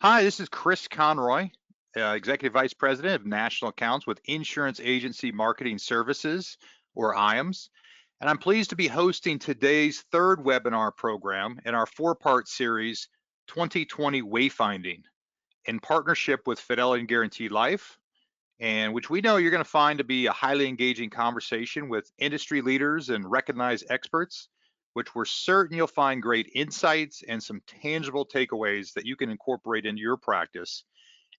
Hi, this is Chris Conroy, Executive Vice President of National Accounts with Insurance Agency Marketing Services, or IAMS. And I'm pleased to be hosting today's third webinar program in our four-part series, 2020 Wayfinding, in partnership with Fidelity and Guaranteed Life, and which we know you're going to find to be a highly engaging conversation with industry leaders and recognized experts, which we're certain you'll find great insights and some tangible takeaways that you can incorporate into your practice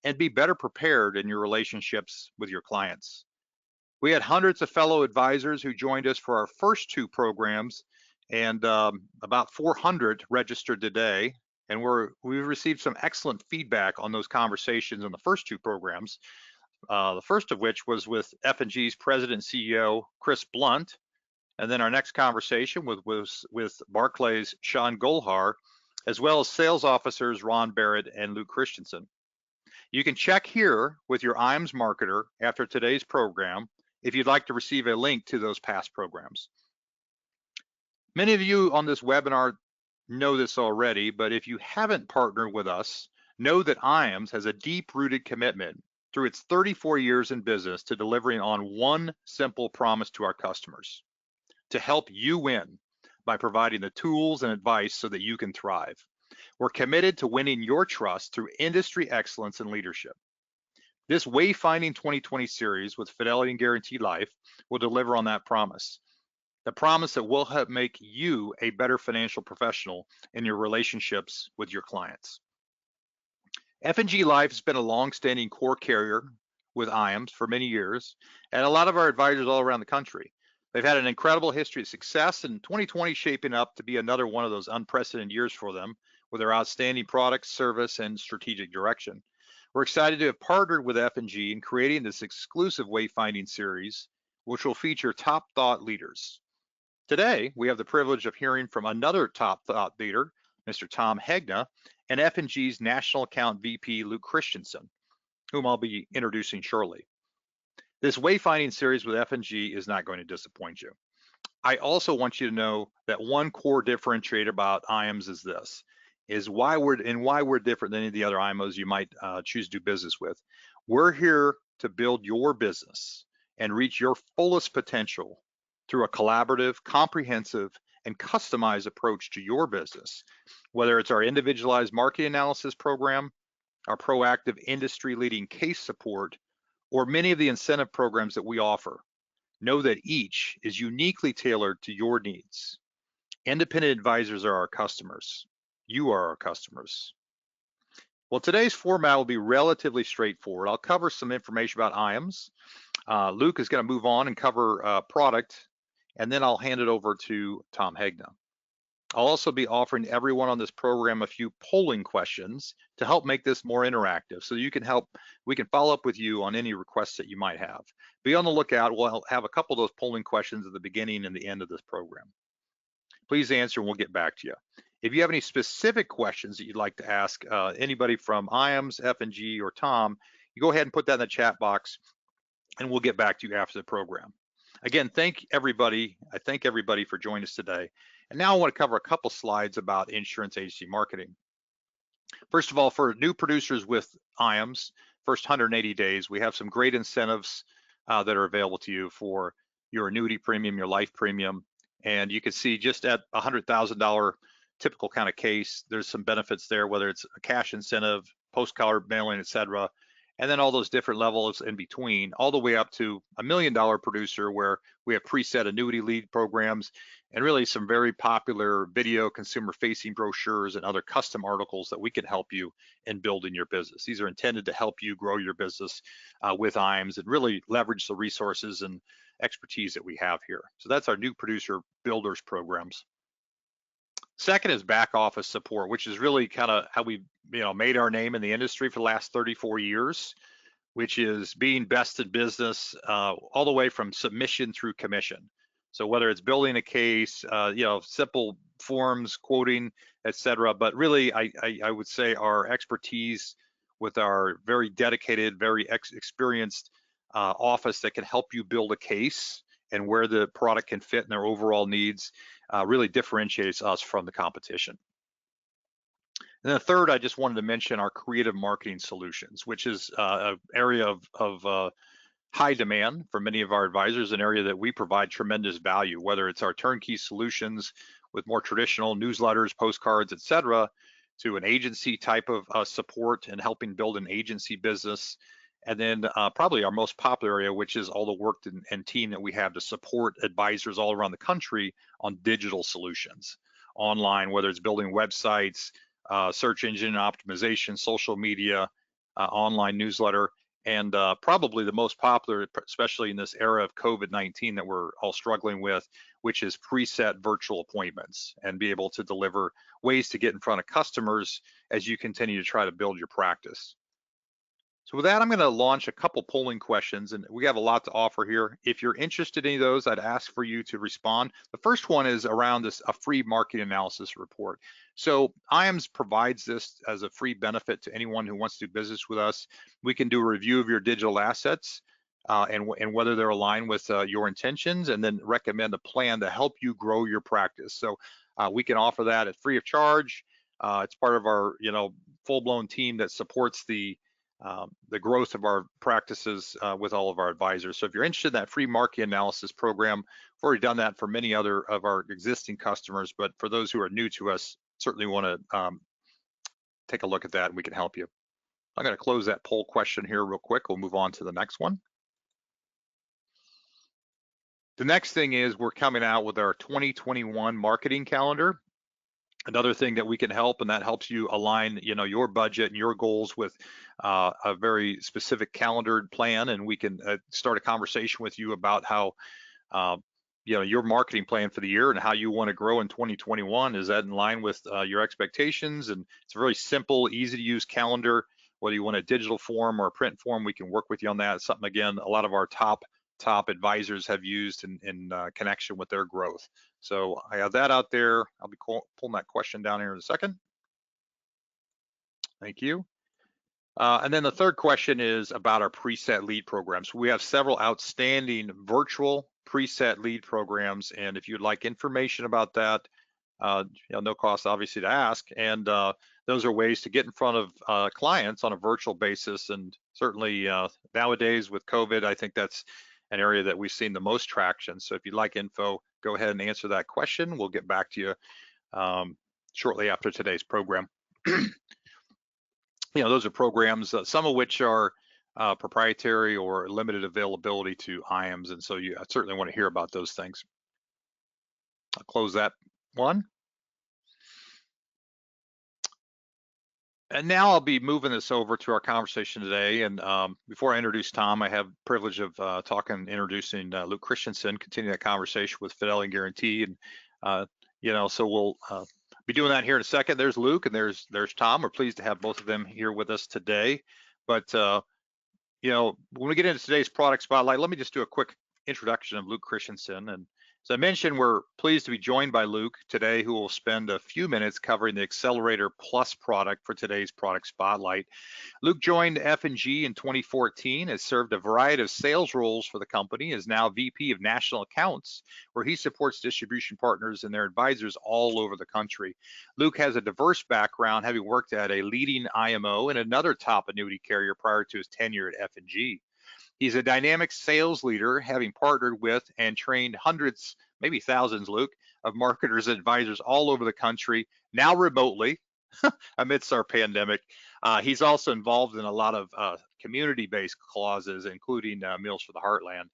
and be better prepared in your relationships with your clients. We had hundreds of fellow advisors who joined us for our first two programs, and about 400 registered today. And we've received some excellent feedback on those conversations in the first two programs. The first of which was with F&G's President and CEO, Chris Blunt. And then our next conversation was with Barclays' Sean Golhar, as well as sales officers Ron Barrett and Luke Christensen. You can check here with your IAMS marketer after today's program if you'd like to receive a link to those past programs. Many of you on this webinar know this already, but if you haven't partnered with us, know that IAMS has a deep-rooted commitment through its 34 years in business to delivering on one simple promise to our customers: to help you win by providing the tools and advice so that you can thrive. We're committed to winning your trust through industry excellence and leadership. This Wayfinding 2020 series with Fidelity and Guaranteed Life will deliver on that promise. The promise that will help make you a better financial professional in your relationships with your clients. F&G Life has been a long-standing core carrier with IAMS for many years, and a lot of our advisors all around the country. They've had an incredible history of success, and 2020 shaping up to be another one of those unprecedented years for them with their outstanding products, service, and strategic direction. We're excited to have partnered with F&G in creating this exclusive Wayfinding series, which will feature top thought leaders. Today, we have the privilege of hearing from another top thought leader, Mr. Tom Hegna, and F&G's National Account VP, Luke Christensen, whom I'll be introducing shortly. This Wayfinding series with F&G is not going to disappoint you. I also want you to know that one core differentiator about IAMS is why we're different than any of the other IMOs you might choose to do business with. We're here to build your business and reach your fullest potential through a collaborative, comprehensive, and customized approach to your business, whether it's our individualized market analysis program, our proactive industry-leading case support, or many of the incentive programs that we offer. Know that each is uniquely tailored to your needs. Independent advisors are our customers. You are our customers. Well, today's format will be relatively straightforward. I'll cover some information about IAMS. Luke is going to move on and cover product, and then I'll hand it over to Tom Hegna. I'll also be offering everyone on this program a few polling questions to help make this more interactive, so we can follow up with you on any requests that you might have. Be on the lookout. We'll have a couple of those polling questions at the beginning and the end of this program. Please answer and we'll get back to you. If you have any specific questions that you'd like to ask anybody from IAMS, F&G, or Tom, you go ahead and put that in the chat box and we'll get back to you after the program. Again, I thank everybody for joining us today. And now I want to cover a couple slides about insurance agency marketing. First of all, for new producers with IAMS, first 180 days, we have some great incentives that are available to you for your annuity premium, your life premium. And you can see just at $100,000 typical kind of case, there's some benefits there, whether it's a cash incentive, postcard mailing, et cetera, and then all those different levels in between, all the way up to $1 million producer where we have preset annuity lead programs and really some very popular video consumer facing brochures and other custom articles that we can help you in building your business. These are intended to help you grow your business with IAMS and really leverage the resources and expertise that we have here. So that's our new producer builders programs. Second is back office support, which is really kind of how we made our name in the industry for the last 34 years, which is being best in business all the way from submission through commission. So whether it's building a case, simple forms, quoting, et cetera, but really I would say our expertise with our very dedicated, very experienced office that can help you build a case and where the product can fit in their overall needs really differentiates us from the competition. And the third, I just wanted to mention our creative marketing solutions, which is an area of high demand for many of our advisors, an area that we provide tremendous value, whether it's our turnkey solutions with more traditional newsletters, postcards, et cetera, to an agency type of support and helping build an agency business. And then probably our most popular area, which is all the work and team that we have to support advisors all around the country on digital solutions, online, whether it's building websites, search engine optimization, social media, online newsletter, and probably the most popular, especially in this era of COVID-19 that we're all struggling with, which is preset virtual appointments and be able to deliver ways to get in front of customers as you continue to try to build your practice. So with that, I'm going to launch a couple polling questions, and we have a lot to offer here. If you're interested in any of those, I'd ask for you to respond. The first one is around a free market analysis report. So IAMS provides this as a free benefit to anyone who wants to do business with us. We can do a review of your digital assets and whether they're aligned with your intentions, and then recommend a plan to help you grow your practice. So we can offer that at free of charge. It's part of our full-blown team that supports the growth of our practices with all of our advisors. So if you're interested in that free market analysis program, we've already done that for many other of our existing customers, but for those who are new to us, certainly want to take a look at that and we can help you. I'm going to close that poll question here real quick. We'll move on to the next one. The next thing is we're coming out with our 2021 marketing calendar. Another thing that we can help, and that helps you align, your budget and your goals with a very specific calendared plan, and we can start a conversation with you about how, your marketing plan for the year and how you want to grow in 2021. Is that in line with your expectations? And it's a very simple, easy to use calendar. Whether you want a digital form or a print form, we can work with you on that. It's something, again, a lot of our top advisors have used in connection with their growth. So I have that out there. I'll be pulling that question down here in a second. Thank you. And then the third question is about our preset lead programs. We have several outstanding virtual preset lead programs, and if you'd like information about that, no cost obviously to ask, and those are ways to get in front of clients on a virtual basis. And certainly nowadays with COVID, I think that's an area that we've seen the most traction. So if you'd like info, go ahead and answer that question. We'll get back to you shortly after today's program. Those are programs, some of which are proprietary or limited availability to IAMS, and so I certainly want to hear about those things. I'll close that one. And now I'll be moving this over to our conversation today. And before I introduce Tom, I have the privilege of introducing Luke Christensen, continue that conversation with Fidelity Guarantee. And, so we'll be doing that here in a second. There's Luke and there's Tom. We're pleased to have both of them here with us today. But, when we get into today's product spotlight, let me just do a quick introduction of Luke Christensen. And as I mentioned, we're pleased to be joined by Luke today, who will spend a few minutes covering the Accelerator Plus product for today's product spotlight. Luke joined F&G in 2014, has served a variety of sales roles for the company, is now VP of National Accounts, where he supports distribution partners and their advisors all over the country. Luke has a diverse background, having worked at a leading IMO and another top annuity carrier prior to his tenure at F&G. He's a dynamic sales leader, having partnered with and trained hundreds, maybe thousands, Luke, of marketers and advisors all over the country, now remotely amidst our pandemic. He's also involved in a lot of community-based causes, including Meals for the Heartland.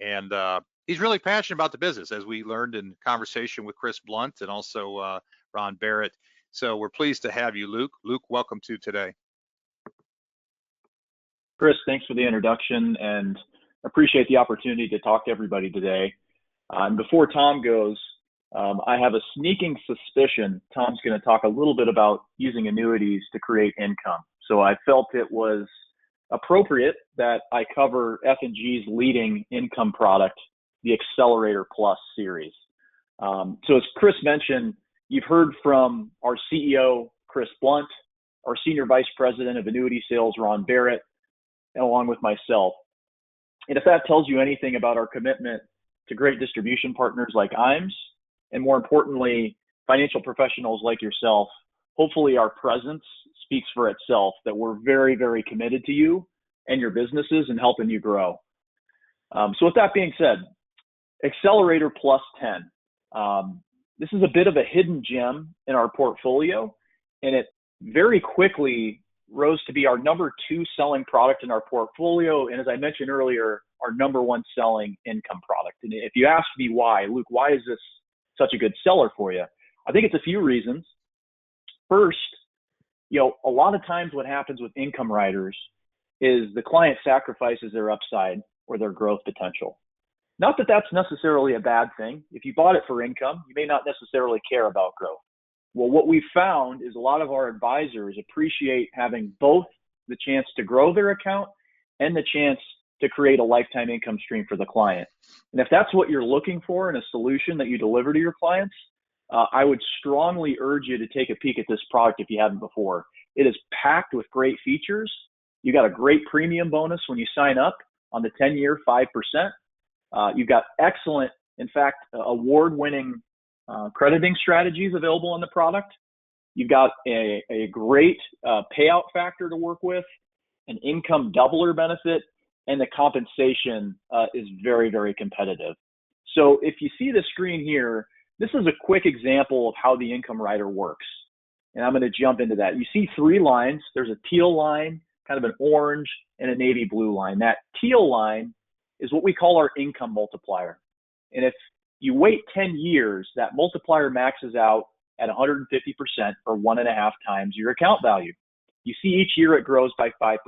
And he's really passionate about the business, as we learned in conversation with Chris Blunt and also Ron Barrett. So we're pleased to have you, Luke. Luke, welcome to today. Chris, thanks for the introduction and appreciate the opportunity to talk to everybody today. And before Tom goes, I have a sneaking suspicion Tom's going to talk a little bit about using annuities to create income. So I felt it was appropriate that I cover F&G's leading income product, the Accelerator Plus series. So as Chris mentioned, you've heard from our CEO, Chris Blunt, our Senior Vice President of Annuity Sales, Ron Barrett, and along with myself. And if that tells you anything about our commitment to great distribution partners like IAMS, and more importantly, financial professionals like yourself hopefully our presence speaks for itself, that we're very, very committed to you and your businesses and helping you grow. So with that being said, Accelerator plus 10. This is a bit of a hidden gem in our portfolio, and it very quickly rose to be our number 2 selling product in our portfolio. And as I mentioned earlier, our number 1 selling income product. And if you ask me why, Luke, why is this such a good seller for you? I think it's a few reasons. First, a lot of times what happens with income riders is the client sacrifices their upside or their growth potential. Not that that's necessarily a bad thing. If you bought it for income, you may not necessarily care about growth. Well, what we've found is a lot of our advisors appreciate having both the chance to grow their account and the chance to create a lifetime income stream for the client. And if that's what you're looking for in a solution that you deliver to your clients, I would strongly urge you to take a peek at this product if you haven't before. It is packed with great features. You got a great premium bonus when you sign up on the 10-year 5%. You've got excellent, in fact, award-winning crediting strategies available in the product. You've got a great payout factor to work with, an income doubler benefit, and the compensation is very, very competitive. So if you see the screen here, this is a quick example of how the income rider works. And I'm going to jump into that. You see 3 lines. There's a teal line, kind of an orange, and a navy blue line. That teal line is what we call our income multiplier. And if you wait 10 years, that multiplier maxes out at 150% or 1.5 times your account value. You see each year it grows by 5%.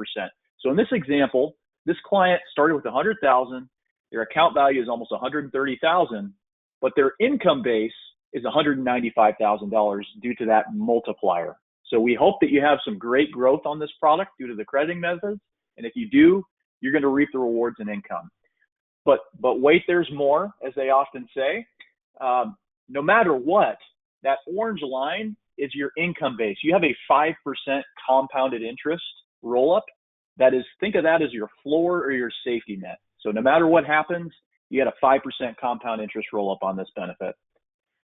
So in this example, this client started with 100,000, their account value is almost 130,000, but their income base is $195,000 due to that multiplier. So we hope that you have some great growth on this product due to the crediting methods. And if you do, you're going to reap the rewards in income. But wait, there's more, as they often say. No matter what, that orange line is your income base. You have a 5% compounded interest roll-up. That is, think of that as your floor or your safety net. So no matter what happens, you get a 5% compound interest roll-up on this benefit.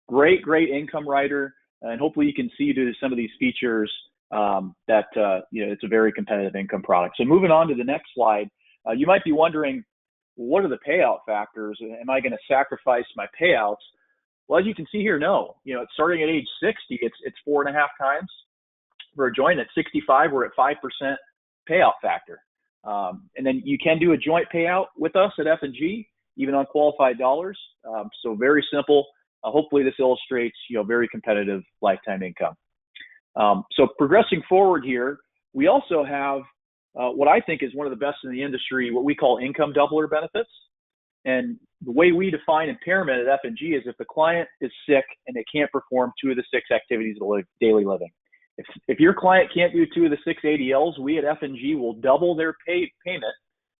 Great income rider, and hopefully you can see due to some of these features that it's a very competitive income product. So moving on to the next slide, you might be wondering, what are the payout factors? Am I going to sacrifice my payouts? Well, as you can see here, no. It's starting at age 60, it's 4.5 times for a joint. At 65, we're at 5% payout factor. And then you can do a joint payout with us at F&G, even on qualified dollars. So very simple. Hopefully this illustrates, very competitive lifetime income. So progressing forward here, we also have what I think is one of the best in the industry, what we call income doubler benefits. And the way we define impairment at F&G is if the client is sick and they can't perform 2 of the 6 activities of daily living. If your client can't do 2 of the 6 ADLs, we at F&G will double their payment.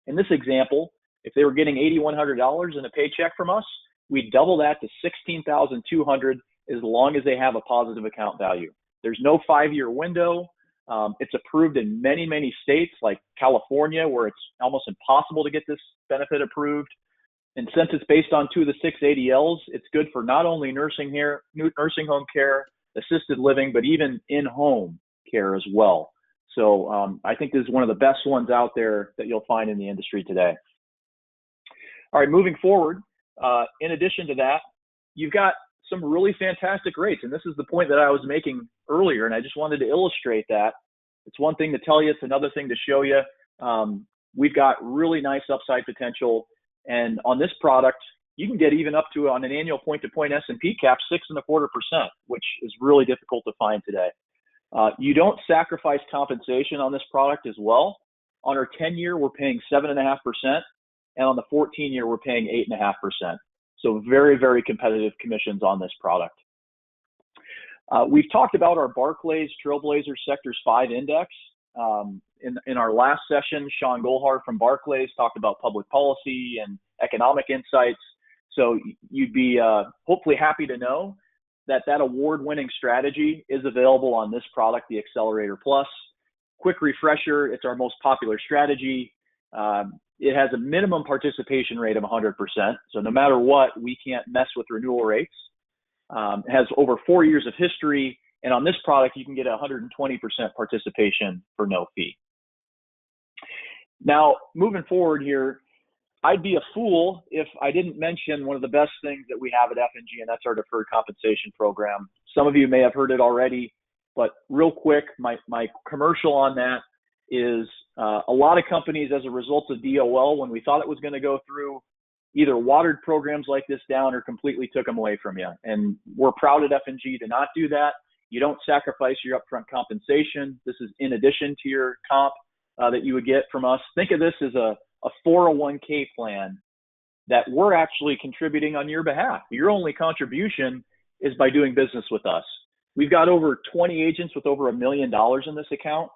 In this example, if they were getting $8,100 in a paycheck from us, we double that to $16,200 as long as they have a positive account value. There's no 5-year window. It's approved in many, many states like California, where it's almost impossible to get this benefit approved. And since it's based on 2 of the 6 ADLs, it's good for not only nursing home care, assisted living, but even in-home care as well. So I think this is one of the best ones out there that you'll find in the industry today. All right, moving forward, in addition to that, you've got some really fantastic rates. And this is the point that I was making earlier, and I just wanted to illustrate that. It's one thing to tell you, it's another thing to show you. We've got really nice upside potential. And on this product, you can get even up to, on an annual point-to-point S&P cap, 6.25%, which is really difficult to find today. You don't sacrifice compensation on this product as well. On our 10-year, we're paying 7.5%, and on the 14-year, we're paying 8.5%. So very, very competitive commissions on this product. We've talked about our Barclays Trailblazer Sectors 5 Index. In our last session, Sean Golhar from Barclays talked about public policy and economic insights. So you'd be hopefully happy to know that award-winning strategy is available on this product, the Accelerator Plus. Quick refresher, it's our most popular strategy. It has a minimum participation rate of 100%. So no matter what, we can't mess with renewal rates. It has over 4 years of history, And on this product, you can get 120% participation for no fee. Now, moving forward here, I'd be a fool if I didn't mention one of the best things that we have at F&G, and that's our deferred compensation program. Some of you may have heard it already, but real quick, my commercial on that is a lot of companies, as a result of DOL, when we thought it was going to go through, either watered programs like this down or completely took them away from you. And we're proud at F&G to not do that. You don't sacrifice your upfront compensation. This is in addition to your comp that you would get from us. Think of this as a 401k plan that we're actually contributing on your behalf. Your only contribution is by doing business with us. We've got over 20 agents with over $1 million in this account.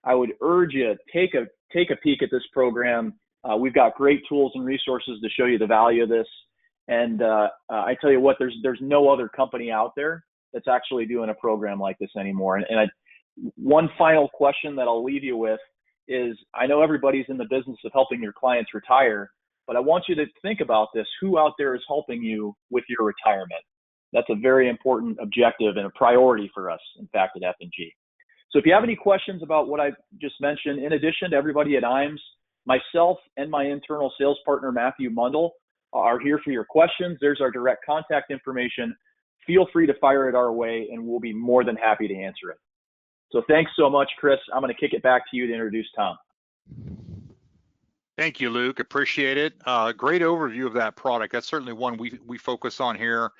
I would urge you to take a peek at this program. We've got great tools and resources to show you the value of this. And I tell you what, there's no other company out there that's actually doing a program like this anymore. One final question that I'll leave you with is, I know everybody's in the business of helping your clients retire, but I want you to think about this. Who out there is helping you with your retirement? That's a very important objective and a priority for us, in fact, at F&G. So if you have any questions about what I just mentioned, in addition to everybody at IAMS, myself and my internal sales partner, Matthew Mundell, are here for your questions. There's our direct contact information. Feel free to fire it our way, and we'll be more than happy to answer it. So thanks so much, Chris. I'm going to kick it back to you to introduce Tom. Thank you, Luke. Appreciate it. Great overview of that product. That's certainly one we focus on here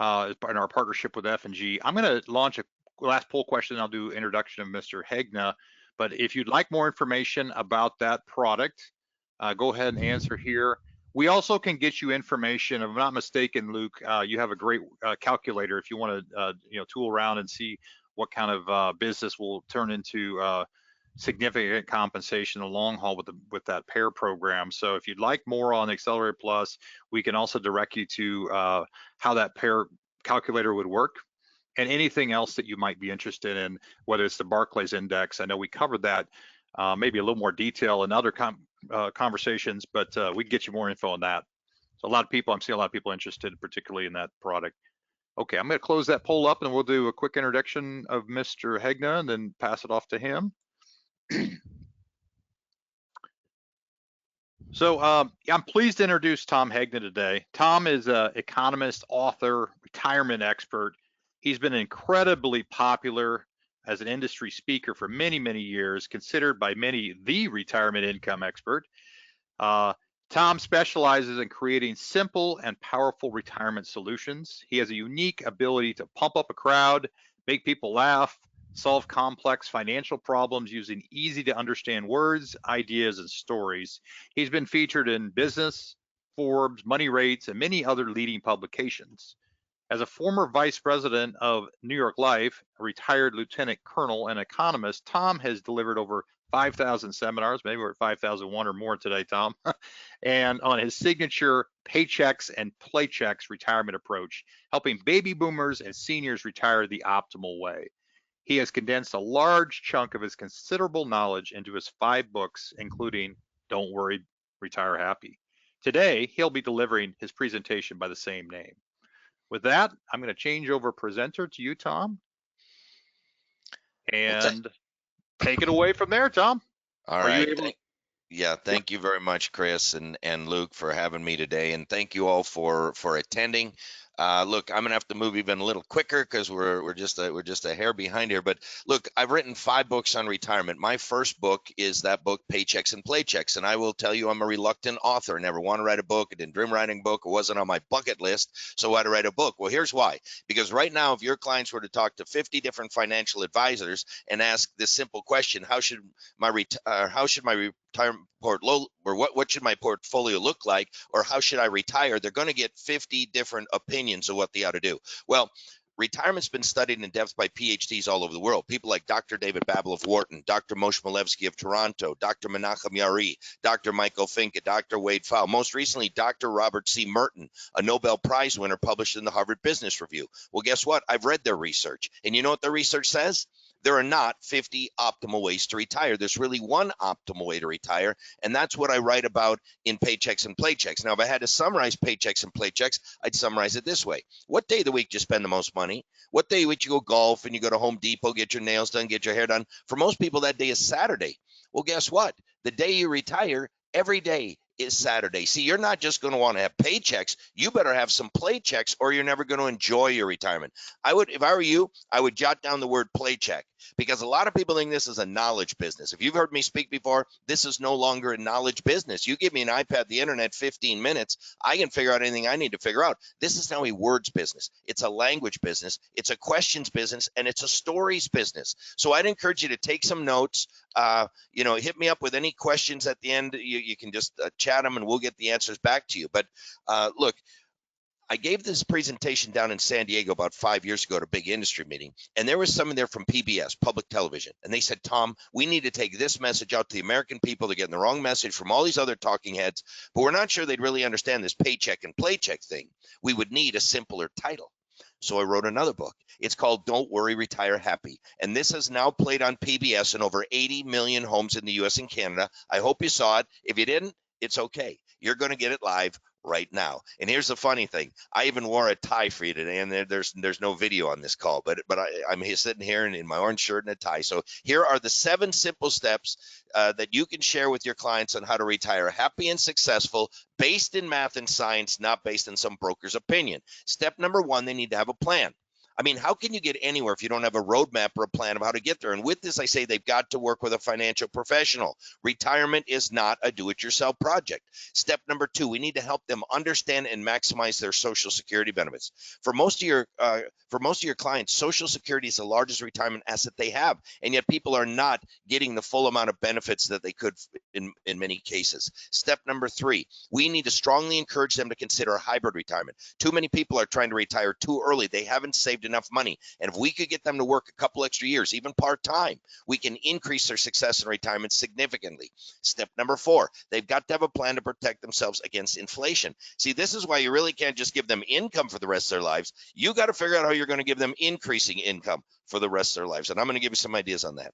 in our partnership with F&G. I'm going to launch a last poll question. I'll do introduction of Mr. Hegna. But if you'd like more information about that product, go ahead and answer here. We also can get you information. If I'm not mistaken, Luke, you have a great calculator if you want to tool around and see what kind of business will turn into significant compensation in the long haul with that pair program. So if you'd like more on Accelerator Plus, we can also direct you to how that pair calculator would work, and anything else that you might be interested in, whether it's the Barclays Index. I know we covered that maybe a little more detail in other conversations, but we can get you more info on that. So I'm seeing a lot of people interested, particularly in that product. Okay, I'm going to close that poll up, and we'll do a quick introduction of Mr. Hegna and then pass it off to him. So I'm pleased to introduce Tom Hegna today. Tom is an economist, author, retirement expert. He's been incredibly popular as an industry speaker for many, many years, considered by many the retirement income expert. Tom specializes in creating simple and powerful retirement solutions. He has a unique ability to pump up a crowd, make people laugh, solve complex financial problems using easy to understand words, ideas, and stories. He's been featured in Business, Forbes, Money Rates, and many other leading publications. As a former vice president of New York Life, a retired lieutenant colonel, and economist, Tom has delivered over 5,000 seminars. Maybe we're at 5,001 or more today, Tom. And on his signature paychecks and playchecks retirement approach, helping baby boomers and seniors retire the optimal way. He has condensed a large chunk of his considerable knowledge into his 5 books, including Don't Worry, Retire Happy. Today, he'll be delivering his presentation by the same name. With that, I'm going to change over presenter to you, Tom. And take it away from there, Tom. All right. Thank you very much, Chris and Luke, for having me today, and thank you all for attending. Look, I'm gonna have to move even a little quicker because we're just a hair behind here. But look, I've written 5 books on retirement. My first book is that book, Paychecks and Playchecks, and I will tell you, I'm a reluctant author. I never want to write a book. I didn't dream writing a book. It wasn't on my bucket list, so why to write a book? Well, here's why. Because right now, if your clients were to talk to 50 different financial advisors and ask this simple question, how should my retirement portfolio, or what should my portfolio look like, or how should I retire, they're going to get 50 different opinions of what they ought to do. Well, retirement's been studied in depth by PhDs all over the world. People like Dr. David Babel of Wharton, Dr. Moshe Milevsky of Toronto, Dr. Menachem Yari, Dr. Michael Finke, Dr. Wade Pfau. Most recently, Dr. Robert C. Merton, a Nobel Prize winner, published in the Harvard Business Review. Well, guess what? I've read their research. And you know what their research says? There are not 50 optimal ways to retire. There's really one optimal way to retire, and that's what I write about in Paychecks and Playchecks. Now, if I had to summarize Paychecks and Playchecks, I'd summarize it this way. What day of the week do you spend the most money? What day would you go golf and you go to Home Depot, get your nails done, get your hair done? For most people, that day is Saturday. Well, guess what? The day you retire, every day is Saturday. See, you're not just going to want to have paychecks. You better have some playchecks, or you're never going to enjoy your retirement. I would, if I were you, I would jot down the word playcheck, because a lot of people think this is a knowledge business. If you've heard me speak before, this is no longer a knowledge business. You give me an iPad, the internet, 15 minutes, I can figure out anything I need to figure out. This is now a words business. It's a language business. It's a questions business, and it's a stories business. So I'd encourage you to take some notes. Hit me up with any questions at the end. You can just chat them and we'll get the answers back to you. But look, I gave this presentation down in San Diego about 5 years ago at a big industry meeting, and there was someone there from PBS, public television, and they said, Tom, we need to take this message out to the American people. They're getting the wrong message from all these other talking heads, but we're not sure they'd really understand this paycheck and playcheck thing. We would need a simpler title. So I wrote another book. It's called Don't Worry, Retire Happy. And this has now played on PBS in over 80 million homes in the US and Canada. I hope you saw it. If you didn't, it's okay. You're going to get it live right now. And here's the funny thing. I even wore a tie for you today, and there's no video on this call, but I'm here sitting here in my orange shirt and a tie. So here are the 7 simple steps that you can share with your clients on how to retire happy and successful, based in math and science, not based in some broker's opinion. Step number 1, they need to have a plan. I mean, how can you get anywhere if you don't have a roadmap or a plan of how to get there? And with this, I say they've got to work with a financial professional. Retirement is not a do-it-yourself project. Step number 2, we need to help them understand and maximize their Social Security benefits. For most of your clients, Social Security is the largest retirement asset they have, and yet people are not getting the full amount of benefits that they could in many cases. Step number 3, we need to strongly encourage them to consider a hybrid retirement. Too many people are trying to retire too early. They haven't saved enough money. And if we could get them to work a couple extra years, even part-time, we can increase their success in retirement significantly. Step number 4, they've got to have a plan to protect themselves against inflation. See, this is why you really can't just give them income for the rest of their lives. You got to figure out how you're going to give them increasing income for the rest of their lives. And I'm going to give you some ideas on that.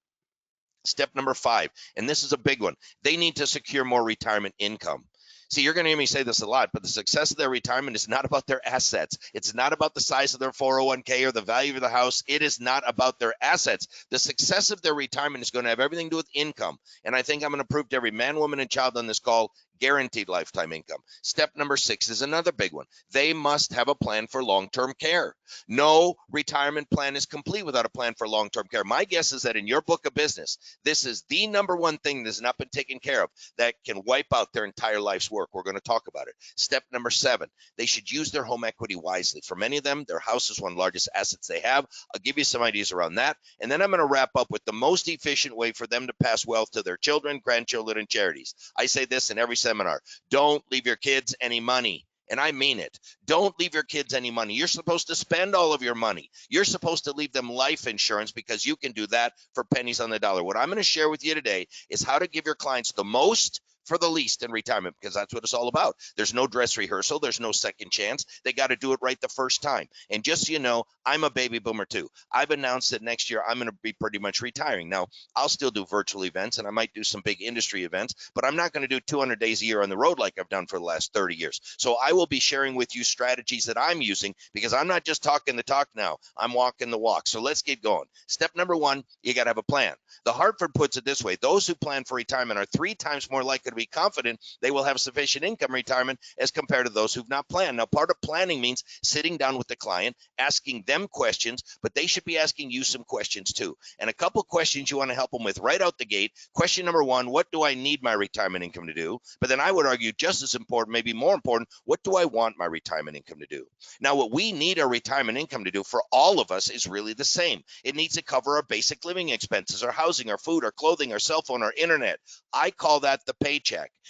Step number 5, and this is a big one, they need to secure more retirement income. See, you're going to hear me say this a lot, but the success of their retirement is not about their assets. It's not about the size of their 401k or the value of the house. It is not about their assets. The success of their retirement is going to have everything to do with income. And I think I'm going to prove to every man, woman, and child on this call, guaranteed lifetime income. Step number 6 is another big one. They must have a plan for long-term care. No retirement plan is complete without a plan for long-term care. My guess is that in your book of business, this is the number 1 thing that has not been taken care of that can wipe out their entire life's work. We're going to talk about it. Step number 7, they should use their home equity wisely. For many of them, their house is one of the largest assets they have. I'll give you some ideas around that. And then I'm going to wrap up with the most efficient way for them to pass wealth to their children, grandchildren, and charities. I say this in every seminar. Don't leave your kids any money. And I mean it. Don't leave your kids any money. You're supposed to spend all of your money. You're supposed to leave them life insurance, because you can do that for pennies on the dollar. What I'm going to share with you today is how to give your clients the most for the least in retirement, because that's what it's all about. There's no dress rehearsal. There's no second chance. They got to do it right the first time. And just so you know, I'm a baby boomer too. I've announced that next year I'm going to be pretty much retiring. Now, I'll still do virtual events, and I might do some big industry events, but I'm not going to do 200 days a year on the road like I've done for the last 30 years. So I will be sharing with you strategies that I'm using, because I'm not just talking the talk now. I'm walking the walk. So let's get going. Step number 1, you got to have a plan. The Hartford puts it this way: those who plan for retirement are 3 times more likely to be confident they will have sufficient income retirement as compared to those who've not planned. Now, part of planning means sitting down with the client, asking them questions, but they should be asking you some questions too. And a couple questions you want to help them with right out the gate. Question number 1, what do I need my retirement income to do? But then I would argue just as important, maybe more important, what do I want my retirement income to do? Now, what we need our retirement income to do for all of us is really the same. It needs to cover our basic living expenses, our housing, our food, our clothing, our cell phone, our internet. I call that the paycheck.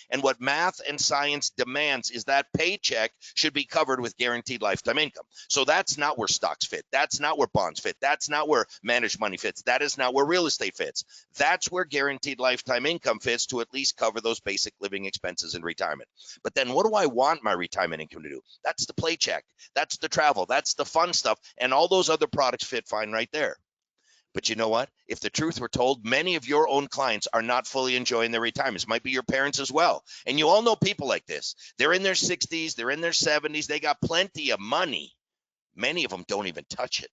And what math and science demands is that paycheck should be covered with guaranteed lifetime income. So that's not where stocks fit. That's not where bonds fit. That's not where managed money fits. That is not where real estate fits. That's where guaranteed lifetime income fits, to at least cover those basic living expenses in retirement. But then what do I want my retirement income to do? That's the paycheck. That's the travel. That's the fun stuff. And all those other products fit fine right there. But you know what? If the truth were told, many of your own clients are not fully enjoying their retirements. Might be your parents as well. And you all know people like this. They're in their 60s, they're in their 70s, they got plenty of money. Many of them don't even touch it.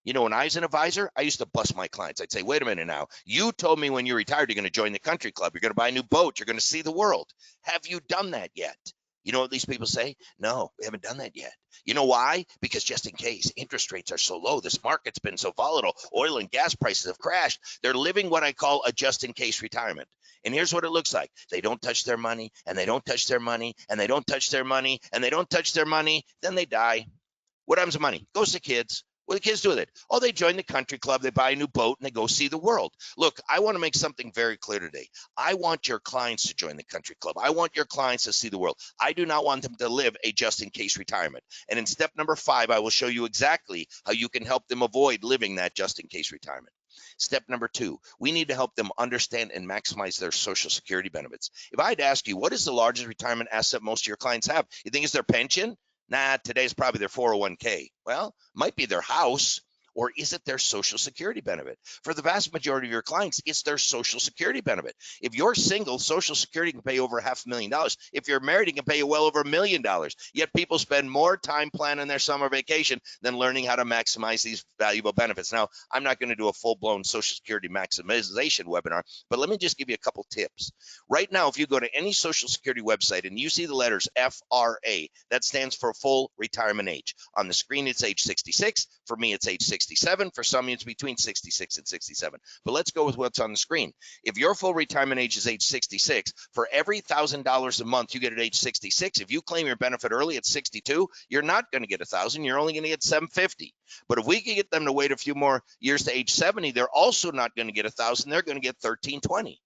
You know, when I was an advisor, I used to bust my clients. I'd say, wait a minute now. You told me when you retired, you're going to join the country club. You're going to buy a new boat. You're going to see the world. Have you done that yet? You know what these people say? No, we haven't done that yet. You know why? Because just in case, interest rates are so low. This market's been so volatile. Oil and gas prices have crashed. They're living what I call a just-in-case retirement. And here's what it looks like. They don't touch their money, and they don't touch their money, and they don't touch their money, and they don't touch their money. Then they die. What happens to money? Goes to kids. What do the kids do with it? Oh, they join the country club, they buy a new boat, and they go see the world. Look, I want to make something very clear today. I want your clients to join the country club. I want your clients to see the world. I do not want them to live a just-in-case retirement. And in step number 5, I will show you exactly how you can help them avoid living that just-in-case retirement. Step number 2, we need to help them understand and maximize their Social Security benefits. If I had to ask you, what is the largest retirement asset most of your clients have? You think it's their pension? Nah, today's probably their 401k. Well, might be their house, or is it their Social Security benefit? For the vast majority of your clients, it's their Social Security benefit. If you're single, Social Security can pay over $500,000. If you're married, it can pay you well over $1 million. Yet people spend more time planning their summer vacation than learning how to maximize these valuable benefits. Now, I'm not going to do a full-blown Social Security maximization webinar, but let me just give you a couple tips. Right now, if you go to any Social Security website and you see the letters FRA, that stands for full retirement age. On the screen, it's age 66. For me, it's age 67. For some, it's between 66 and 67. But let's go with what's on the screen. If your full retirement age is age 66, for every $1,000 a month you get at age 66, if you claim your benefit early at 62, you're not going to get $1,000. You're only going to get $750. But if we can get them to wait a few more years to age 70, they're also not going to get $1,000. They're going to get $1,320.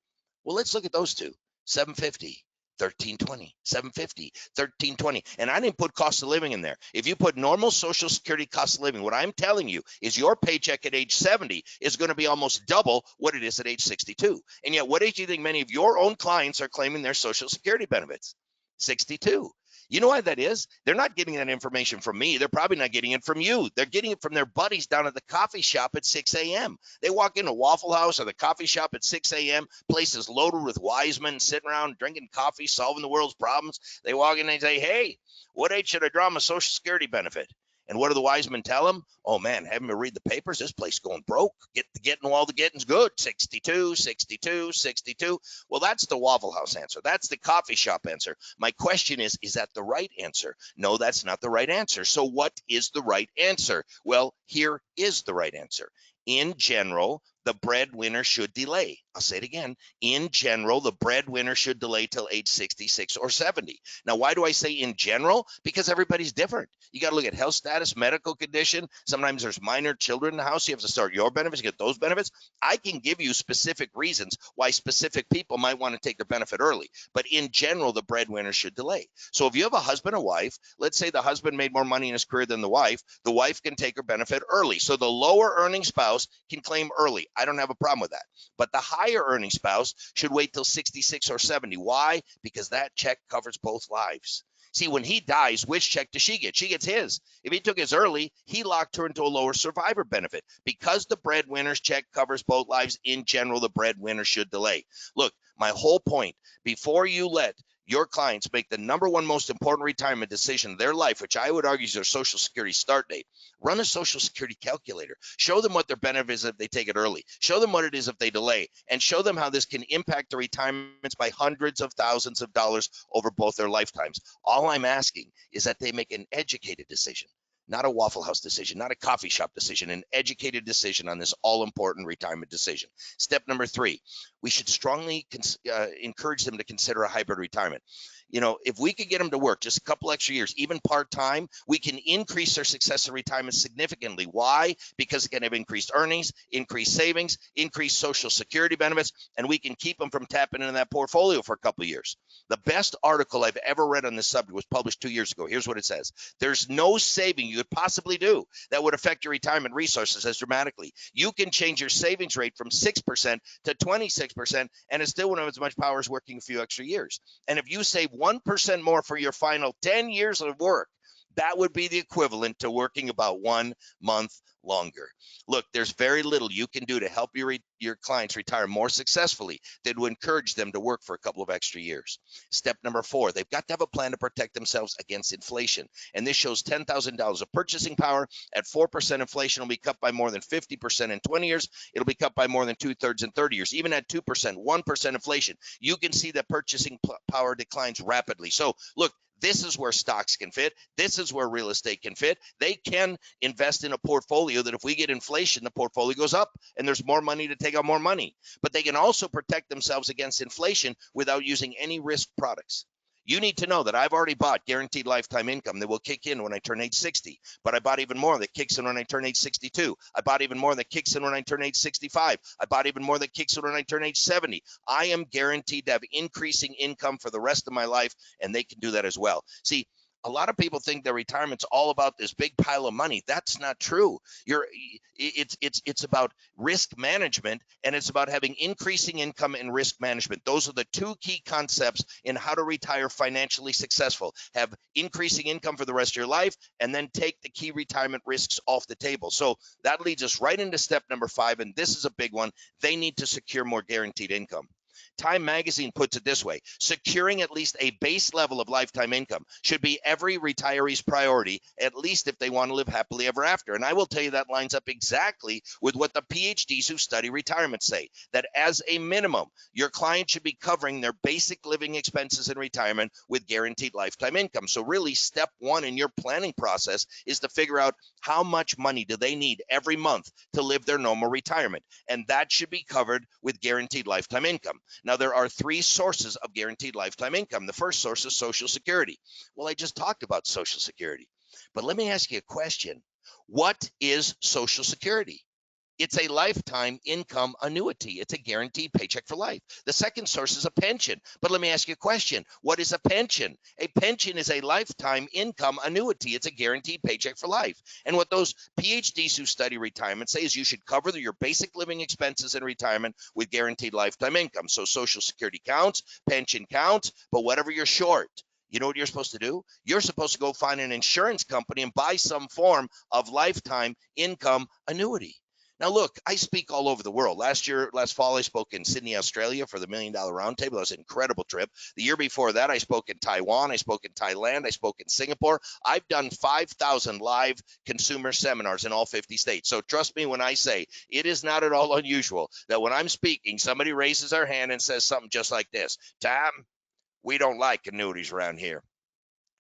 Well, let's look at those two. 750. 1320, 750, 1320. And I didn't put cost of living in there. If you put normal Social Security cost of living, what I'm telling you is your paycheck at age 70 is going to be almost double what it is at age 62. And yet, what age do you think many of your own clients are claiming their Social Security benefits? 62. You know why that is? They're not getting that information from me. They're probably not getting it from you. They're getting it from their buddies down at the coffee shop at 6 a.m. They walk into Waffle House or the coffee shop at 6 a.m., places loaded with wise men sitting around drinking coffee, solving the world's problems. They walk in and they say, hey, what age should I draw my Social Security benefit? And what do the wise men tell them? Oh, man, having me read the papers, this place going broke. Getting while the getting's good. 62, 62, 62. Well, that's the Waffle House answer. That's the coffee shop answer. My question is that the right answer? No, that's not the right answer. So what is the right answer? Well, here is the right answer. In general, the breadwinner should delay. I'll say it again. In general, the breadwinner should delay till age 66 or 70. Now, why do I say in general? Because everybody's different. You got to look at health status, medical condition. Sometimes there's minor children in the house. You have to start your benefits, get those benefits. I can give you specific reasons why specific people might want to take their benefit early. But in general, the breadwinner should delay. So if you have a husband or wife, let's say the husband made more money in his career than the wife can take her benefit early. So the lower earning spouse can claim early. I don't have a problem with that. But the higher earning spouse should wait till 66 or 70. Why? Because that check covers both lives. See, when he dies, which check does she get? She gets his. If he took his early, he locked her into a lower survivor benefit. Because the breadwinner's check covers both lives, in general, the breadwinner should delay. Look, my whole point, before you let your clients make the number one most important retirement decision of their life, which I would argue is their Social Security start date, run a Social Security calculator. Show them what their benefit is if they take it early. Show them what it is if they delay, and show them how this can impact their retirements by hundreds of thousands of dollars over both their lifetimes. All I'm asking is that they make an educated decision, not a Waffle House decision, not a coffee shop decision, an educated decision on this all-important retirement decision. Step number 3, we should strongly encourage them to consider a hybrid retirement. You know, if we could get them to work just a couple extra years, even part-time, we can increase their success in retirement significantly. Why? Because it can have increased earnings, increased savings, increased Social Security benefits, and we can keep them from tapping into that portfolio for a couple of years. The best article I've ever read on this subject was published 2 years ago. Here's what it says. There's no saving you could possibly do that would affect your retirement resources as dramatically. You can change your savings rate from 6% to 26%, and it still won't have as much power as working a few extra years. And if you save 1% more for your final 10 years of work, That would be the equivalent to working about 1 month longer. Look, there's very little you can do to help your clients retire more successfully than to encourage them to work for a couple of extra years. Step number 4, they've got to have a plan to protect themselves against inflation. And this shows $10,000 of purchasing power at 4% inflation will be cut by more than 50% in 20 years. It'll be cut by more than 2/3 in 30 years. Even at 2%, 1% inflation, you can see that purchasing power declines rapidly. So look, this is where stocks can fit. This is where real estate can fit. They can invest in a portfolio that if we get inflation, the portfolio goes up and there's more money to take out more money. But they can also protect themselves against inflation without using any risk products. You need to know that I've already bought guaranteed lifetime income that will kick in when I turn age 60, but I bought even more that kicks in when I turn age 62. I bought even more that kicks in when I turn age 65. I bought even more that kicks in when I turn age 70. I am guaranteed to have increasing income for the rest of my life, and they can do that as well. See, a lot of people think their retirement's all about this big pile of money. That's not true. It's about risk management, and it's about having increasing income and risk management. Those are the 2 key concepts in how to retire financially successful. Have increasing income for the rest of your life, and then take the key retirement risks off the table. So that leads us right into step number 5, and this is a big one. They need to secure more guaranteed income. Time magazine puts it this way: securing at least a base level of lifetime income should be every retiree's priority, at least if they want to live happily ever after. And I will tell you that lines up exactly with what the PhDs who study retirement say, that as a minimum, your client should be covering their basic living expenses in retirement with guaranteed lifetime income. So really, step 1 in your planning process is to figure out how much money do they need every month to live their normal retirement. And that should be covered with guaranteed lifetime income. Now, there are 3 sources of guaranteed lifetime income. The first source is Social Security. Well, I just talked about Social Security, but let me ask you a question. What is Social Security? It's a lifetime income annuity. It's a guaranteed paycheck for life. The second source is a pension. But let me ask you a question. What is a pension? A pension is a lifetime income annuity. It's a guaranteed paycheck for life. And what those PhDs who study retirement say is you should cover your basic living expenses in retirement with guaranteed lifetime income. So Social Security counts, pension counts, but whatever you're short, you know what you're supposed to do? You're supposed to go find an insurance company and buy some form of lifetime income annuity. Now, look, I speak all over the world. Last fall, I spoke in Sydney, Australia for the $1 Million Roundtable. That was an incredible trip. The year before that, I spoke in Taiwan. I spoke in Thailand. I spoke in Singapore. I've done 5,000 live consumer seminars in all 50 states. So trust me when I say it is not at all unusual that when I'm speaking, somebody raises their hand and says something just like this: Tom, we don't like annuities around here.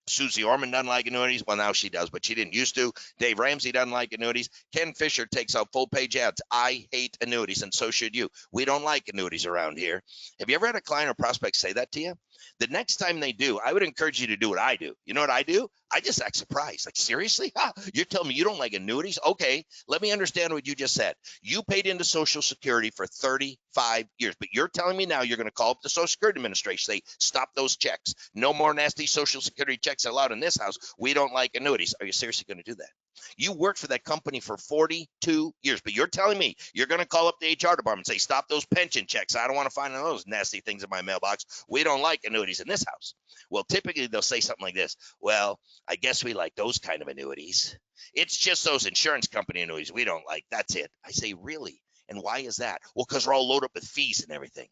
Susie Orman doesn't like annuities. Well, now she does, but she didn't used to. Dave Ramsey doesn't like annuities. Ken Fisher takes out full-page ads. I hate annuities, and so should you. We don't like annuities around here. Have you ever had a client or prospect say that to you? The next time they do, I would encourage you to do what I do. You know what I do? I just act surprised. Like, seriously? You're telling me you don't like annuities? Okay, let me understand what you just said. You paid into Social Security for 35 years, but you're telling me now you're going to call up the Social Security Administration, say, stop those checks. No more nasty Social Security checks allowed in this house. We don't like annuities. Are you seriously going to do that? You worked for that company for 42 years, but you're telling me you're going to call up the HR department and say, stop those pension checks. I don't want to find those nasty things in my mailbox. We don't like annuities in this house. Well, typically they'll say something like this: well, I guess we like those kind of annuities. It's just those insurance company annuities we don't like. That's it. I say, really? And why is that? Well, because we're all loaded up with fees and everything.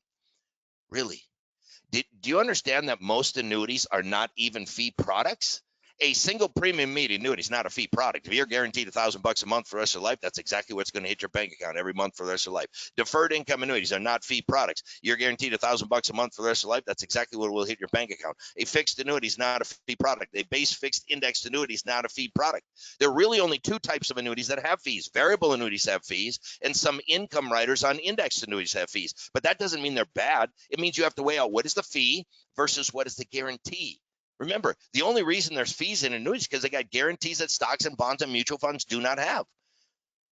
Really? Do you understand that most annuities are not even fee products? A single premium immediate annuity is not a fee product. If you're guaranteed $1,000 a month for the rest of your life, that's exactly what's going to hit your bank account every month for the rest of your life. Deferred income annuities are not fee products. You're guaranteed $1,000 a month for the rest of your life, that's exactly what will hit your bank account. A fixed annuity is not a fee product. A base fixed indexed annuity is not a fee product. There are really only 2 types of annuities that have fees. Variable annuities have fees, and some income riders on indexed annuities have fees. But that doesn't mean they're bad. It means you have to weigh out what is the fee versus what is the guarantee. Remember, the only reason there's fees in annuities is because they got guarantees that stocks and bonds and mutual funds do not have.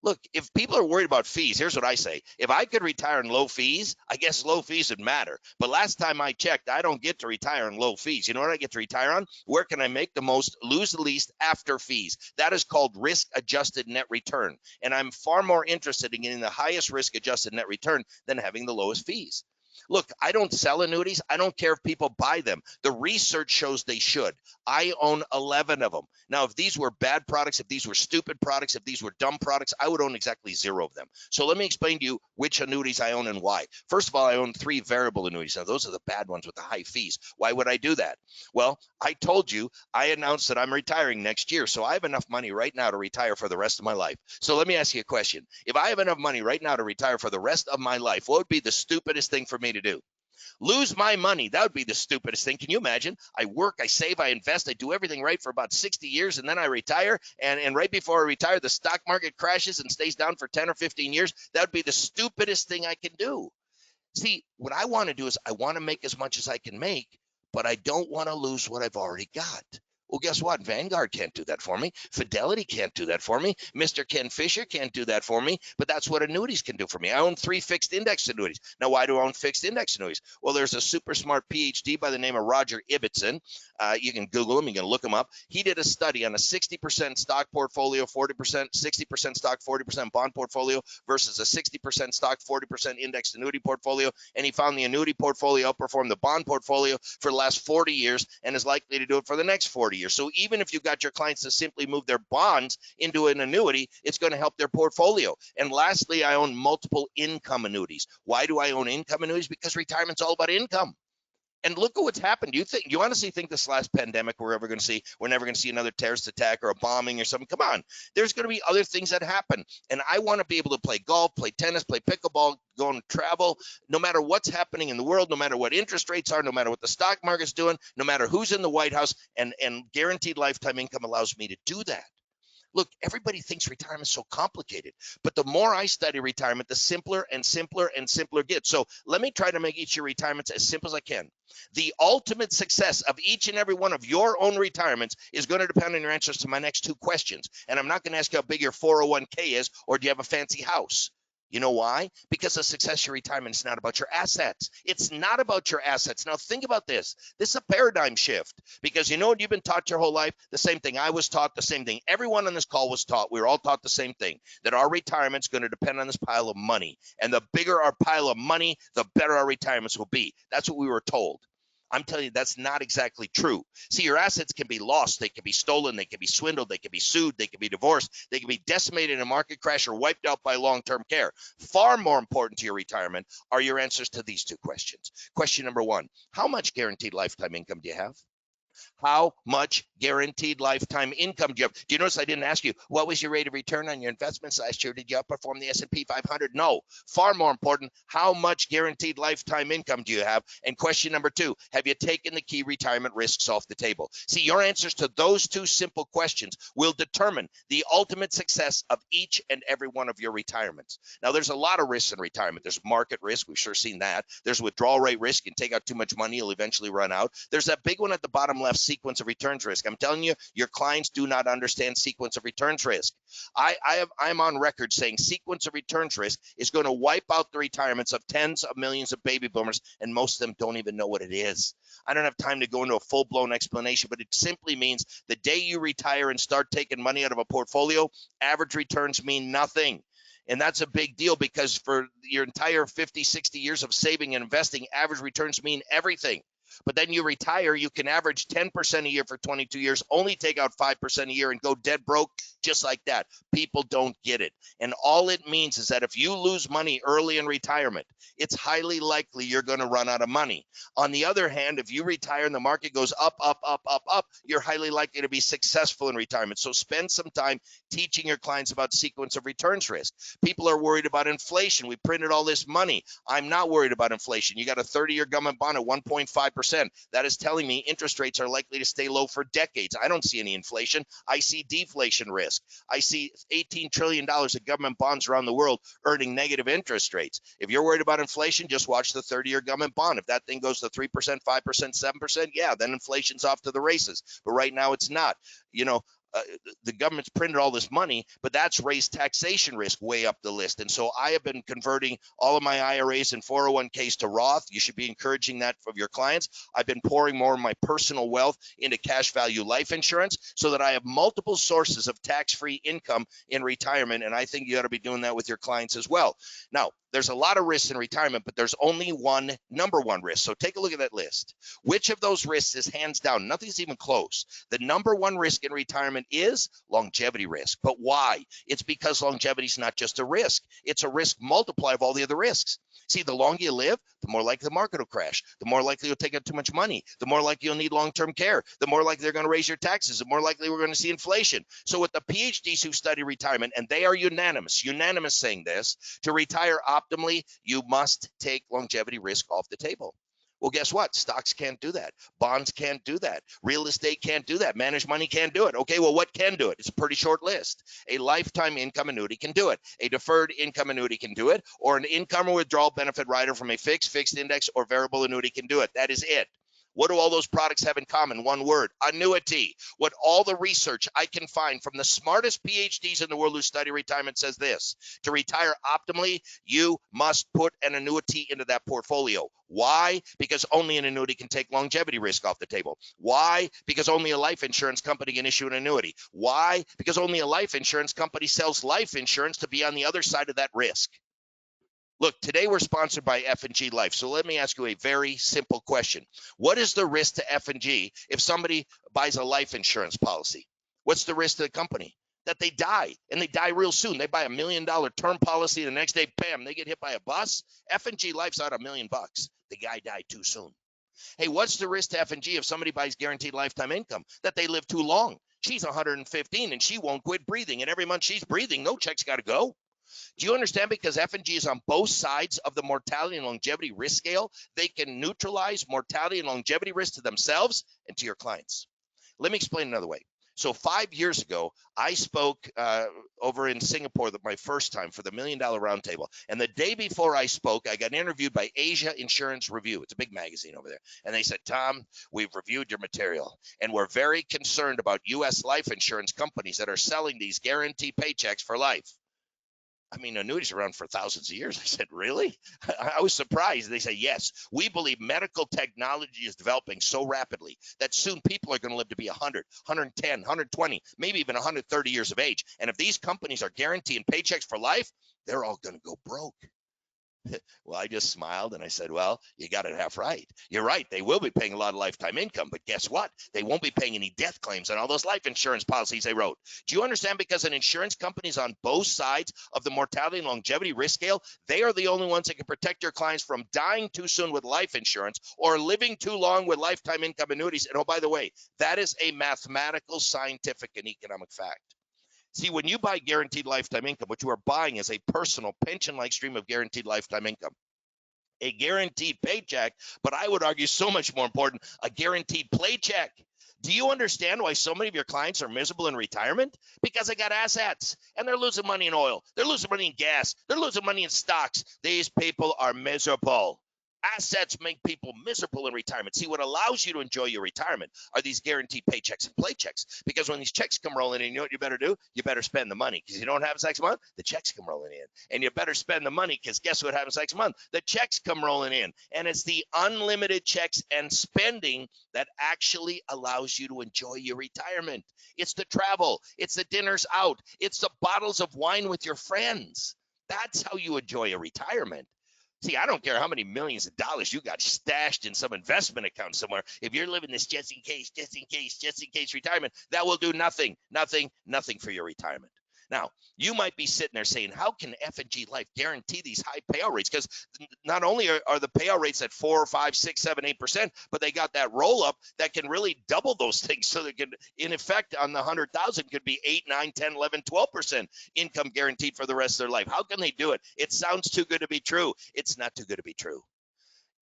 Look, if people are worried about fees, here's what I say. If I could retire on low fees, I guess low fees would matter. But last time I checked, I don't get to retire on low fees. You know what I get to retire on? Where can I make the most, lose the least after fees? That is called risk-adjusted net return. And I'm far more interested in getting the highest risk-adjusted net return than having the lowest fees. Look, I don't sell annuities. I don't care if people buy them. The research shows they should. I own 11 of them. Now, if these were bad products, if these were stupid products, if these were dumb products, I would own exactly 0 of them. So let me explain to you which annuities I own and why. First of all, I own 3 variable annuities. Now, those are the bad ones with the high fees. Why would I do that? Well, I told you, I announced that I'm retiring next year. So I have enough money right now to retire for the rest of my life. So let me ask you a question. If I have enough money right now to retire for the rest of my life, what would be the stupidest thing for me to do? Lose my money. That would be the stupidest thing. Can you imagine? I work, I save, I invest, I do everything right for about 60 years, and then I retire. And right before I retire, the stock market crashes and stays down for 10 or 15 years. That would be the stupidest thing I can do. See, what I want to do is I want to make as much as I can make, but I don't want to lose what I've already got. Well, guess what? Vanguard can't do that for me. Fidelity can't do that for me. Mr. Ken Fisher can't do that for me, but that's what annuities can do for me. I own 3 fixed index annuities. Now, why do I own fixed index annuities? Well, there's a super smart PhD by the name of Roger Ibbotson. You can Google him, you can look him up. He did a study on a 60% stock portfolio, 40%, 60% stock, 40% bond portfolio versus a 60% stock, 40% indexed annuity portfolio. And he found the annuity portfolio outperformed the bond portfolio for the last 40 years and is likely to do it for the next 40 years. So even if you got your clients to simply move their bonds into an annuity, it's going to help their portfolio. And lastly, I own multiple income annuities. Why do I own income annuities? Because retirement's all about income. And look at what's happened. You honestly think this last pandemic we're never going to see another terrorist attack or a bombing or something? Come on. There's going to be other things that happen. And I want to be able to play golf, play tennis, play pickleball, go and travel, no matter what's happening in the world, no matter what interest rates are, no matter what the stock market's doing, no matter who's in the White House, and guaranteed lifetime income allows me to do that. Look, everybody thinks retirement is so complicated, but the more I study retirement, the simpler and simpler and simpler it gets. So let me try to make each of your retirements as simple as I can. The ultimate success of each and every one of your own retirements is going to depend on your answers to my next 2 questions. And I'm not going to ask you how big your 401k is or do you have a fancy house. You know why? Because the success of your retirement is not about your assets. It's not about your assets. Now think about this. This is a paradigm shift because you know what you've been taught your whole life? The same thing I was taught, the same thing everyone on this call was taught. We were all taught the same thing, that our retirement's going to depend on this pile of money. And the bigger our pile of money, the better our retirements will be. That's what we were told. I'm telling you, that's not exactly true. See, your assets can be lost. They can be stolen. They can be swindled. They can be sued. They can be divorced. They can be decimated in a market crash or wiped out by long-term care. Far more important to your retirement are your answers to these 2 questions. Question number 1, how much guaranteed lifetime income do you have? How much guaranteed lifetime income do you have? Do you notice I didn't ask you, what was your rate of return on your investments last year? Did you outperform the S&P 500? No. Far more important, how much guaranteed lifetime income do you have? And question number 2, have you taken the key retirement risks off the table? See, your answers to those 2 simple questions will determine the ultimate success of each and every one of your retirements. Now, there's a lot of risks in retirement. There's market risk. We've sure seen that. There's withdrawal rate risk. You can take out too much money, you'll eventually run out. There's that big one at the bottom left, sequence of returns risk. I'm telling you, your clients do not understand sequence of returns risk. I'm on record saying sequence of returns risk is going to wipe out the retirements of tens of millions of baby boomers, and most of them don't even know what it is. I don't have time to go into a full-blown explanation, but it simply means the day you retire and start taking money out of a portfolio, average returns mean nothing. And that's a big deal because for your entire 50, 60 years of saving and investing, average returns mean everything. But then you retire, you can average 10% a year for 22 years, only take out 5% a year and go dead broke just like that. People don't get it. And all it means is that if you lose money early in retirement, it's highly likely you're going to run out of money. On the other hand, if you retire and the market goes up, up, up, up, up, you're highly likely to be successful in retirement. So spend some time teaching your clients about sequence of returns risk. People are worried about inflation. We printed all this money. I'm not worried about inflation. You got a 30-year government bond at 1.5%. That is telling me interest rates are likely to stay low for decades. I don't see any inflation. I see deflation risk. I see $18 trillion of government bonds around the world earning negative interest rates. If you're worried about inflation, just watch the 30-year government bond. If that thing goes to 3%, 5%, 7%, yeah, then inflation's off to the races. But right now it's not. You know, the government's printed all this money, but that's raised taxation risk way up the list. And so I have been converting all of my IRAs and 401ks to Roth. You should be encouraging that of your clients. I've been pouring more of my personal wealth into cash value life insurance so that I have multiple sources of tax-free income in retirement. And I think you ought to be doing that with your clients as well. Now, there's a lot of risks in retirement, but there's only one number one risk. So take a look at that list. Which of those risks is hands down? Nothing's even close. The number one risk in retirement is longevity risk. But why? It's because longevity is not just a risk. It's a risk multiplier of all the other risks. See, the longer you live, the more likely the market will crash, the more likely you'll take out too much money, the more likely you'll need long-term care, the more likely they're going to raise your taxes, the more likely we're going to see inflation. So with the PhDs who study retirement, and they are unanimous saying this, to retire optimally, you must take longevity risk off the table. Well, guess what? Stocks can't do that. Bonds can't do that. Real estate can't do that. Managed money can't do it. Okay, well, what can do it? It's a pretty short list. A lifetime income annuity can do it. A deferred income annuity can do it. Or an income or withdrawal benefit rider from a fixed index, or variable annuity can do it. That is it. What do all those products have in common? One word: annuity. What all the research I can find from the smartest PhDs in the world who study retirement says this: to retire optimally, you must put an annuity into that portfolio. Why? Because only an annuity can take longevity risk off the table. Why? Because only a life insurance company can issue an annuity. Why? Because only a life insurance company sells life insurance to be on the other side of that risk. Look, today we're sponsored by F&G Life. So let me ask you a very simple question. What is the risk to F&G if somebody buys a life insurance policy? What's the risk to the company? That they die, and they die real soon. They buy $1 million term policy, the next day, bam, they get hit by a bus. F&G Life's out $1 million. The guy died too soon. Hey, what's the risk to F&G if somebody buys guaranteed lifetime income? That they live too long. She's 115 and she won't quit breathing, and every month she's breathing, no check's got to go. Do you understand? Because F&G is on both sides of the mortality and longevity risk scale, they can neutralize mortality and longevity risk to themselves and to your clients. Let me explain another way. So 5 years ago, I spoke over in Singapore my first time for the $1 Million Roundtable. And the day before I spoke, I got interviewed by Asia Insurance Review. It's a big magazine over there. And they said, Tom, we've reviewed your material, and we're very concerned about U.S. life insurance companies that are selling these guaranteed paychecks for life. I mean, annuities are around for thousands of years. I said, really? I was surprised. They say, yes, we believe medical technology is developing so rapidly that soon people are going to live to be 100, 110, 120, maybe even 130 years of age. And if these companies are guaranteeing paychecks for life, they're all going to go broke. Well, I just smiled and I said, well, you got it half right. You're right. They will be paying a lot of lifetime income, but guess what? They won't be paying any death claims on all those life insurance policies they wrote. Do you understand? Because an insurance company is on both sides of the mortality and longevity risk scale. They are the only ones that can protect your clients from dying too soon with life insurance or living too long with lifetime income annuities. And oh, by the way, that is a mathematical, scientific, and economic fact. See, when you buy guaranteed lifetime income, what you are buying is a personal pension-like stream of guaranteed lifetime income, a guaranteed paycheck, but I would argue so much more important, a guaranteed playcheck. Do you understand why so many of your clients are miserable in retirement? Because they got assets and they're losing money in oil. They're losing money in gas. They're losing money in stocks. These people are miserable. Assets make people miserable in retirement. See, what allows you to enjoy your retirement are these guaranteed paychecks and playchecks. Because when these checks come rolling in, you know what you better do? You better spend the money. Because you don't have next month, the checks come rolling in. And you better spend the money because guess what happens next month? The checks come rolling in. And it's the unlimited checks and spending that actually allows you to enjoy your retirement. It's the travel. It's the dinners out. It's the bottles of wine with your friends. That's how you enjoy a retirement. See, I don't care how many millions of dollars you got stashed in some investment account somewhere. If you're living this just in case retirement, that will do nothing for your retirement. Now, you might be sitting there saying, how can F&G Life guarantee these high payout rates? Because not only are the payout rates at 4, 5, 6, 7, 8%, but they got that roll up that can really double those things. So they can, in effect, on the 100,000 could be 8, 9, 10, 11, 12% income guaranteed for the rest of their life. How can they do it? It sounds too good to be true. It's not too good to be true.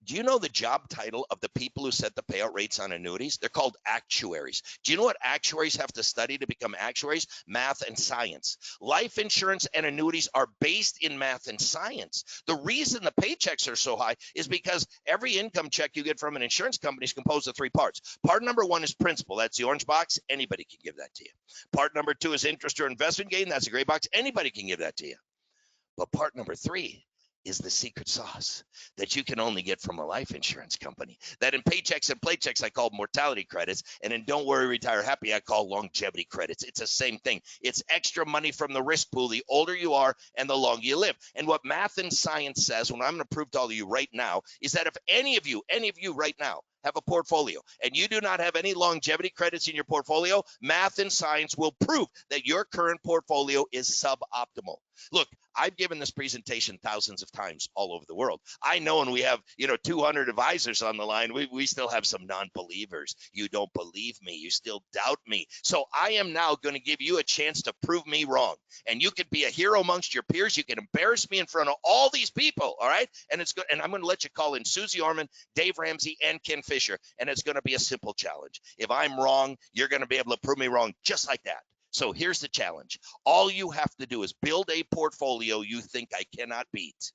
Do you know the job title of the people who set the payout rates on annuities? They're called actuaries. Do you know what actuaries have to study to become actuaries? Math and science. Life insurance and annuities are based in math and science. The reason the paychecks are so high is because every income check you get from an insurance company is composed of three parts. Part number one is principal. That's the orange box. Anybody can give that to you. Part number two is interest or investment gain. That's the gray box. Anybody can give that to you. But part number three is the secret sauce that you can only get from a life insurance company. That in paychecks and playchecks, I call mortality credits. And in Don't Worry, Retire Happy, I call longevity credits. It's the same thing. It's extra money from the risk pool the older you are and the longer you live. And what math and science says, what I'm going to prove to all of you right now, is that if any of you right now have a portfolio and you do not have any longevity credits in your portfolio, math and science will prove that your current portfolio is suboptimal. Look, I've given this presentation thousands of times all over the world. I know when we have, 200 advisors on the line, we still have some non-believers. You don't believe me. You still doubt me. So I am now going to give you a chance to prove me wrong. And you could be a hero amongst your peers. You can embarrass me in front of all these people, all right? And it's good. And I'm going to let you call in Susie Orman, Dave Ramsey, and Ken Fisher. And it's going to be a simple challenge. If I'm wrong, you're going to be able to prove me wrong just like that. So here's the challenge. All you have to do is build a portfolio you think I cannot beat.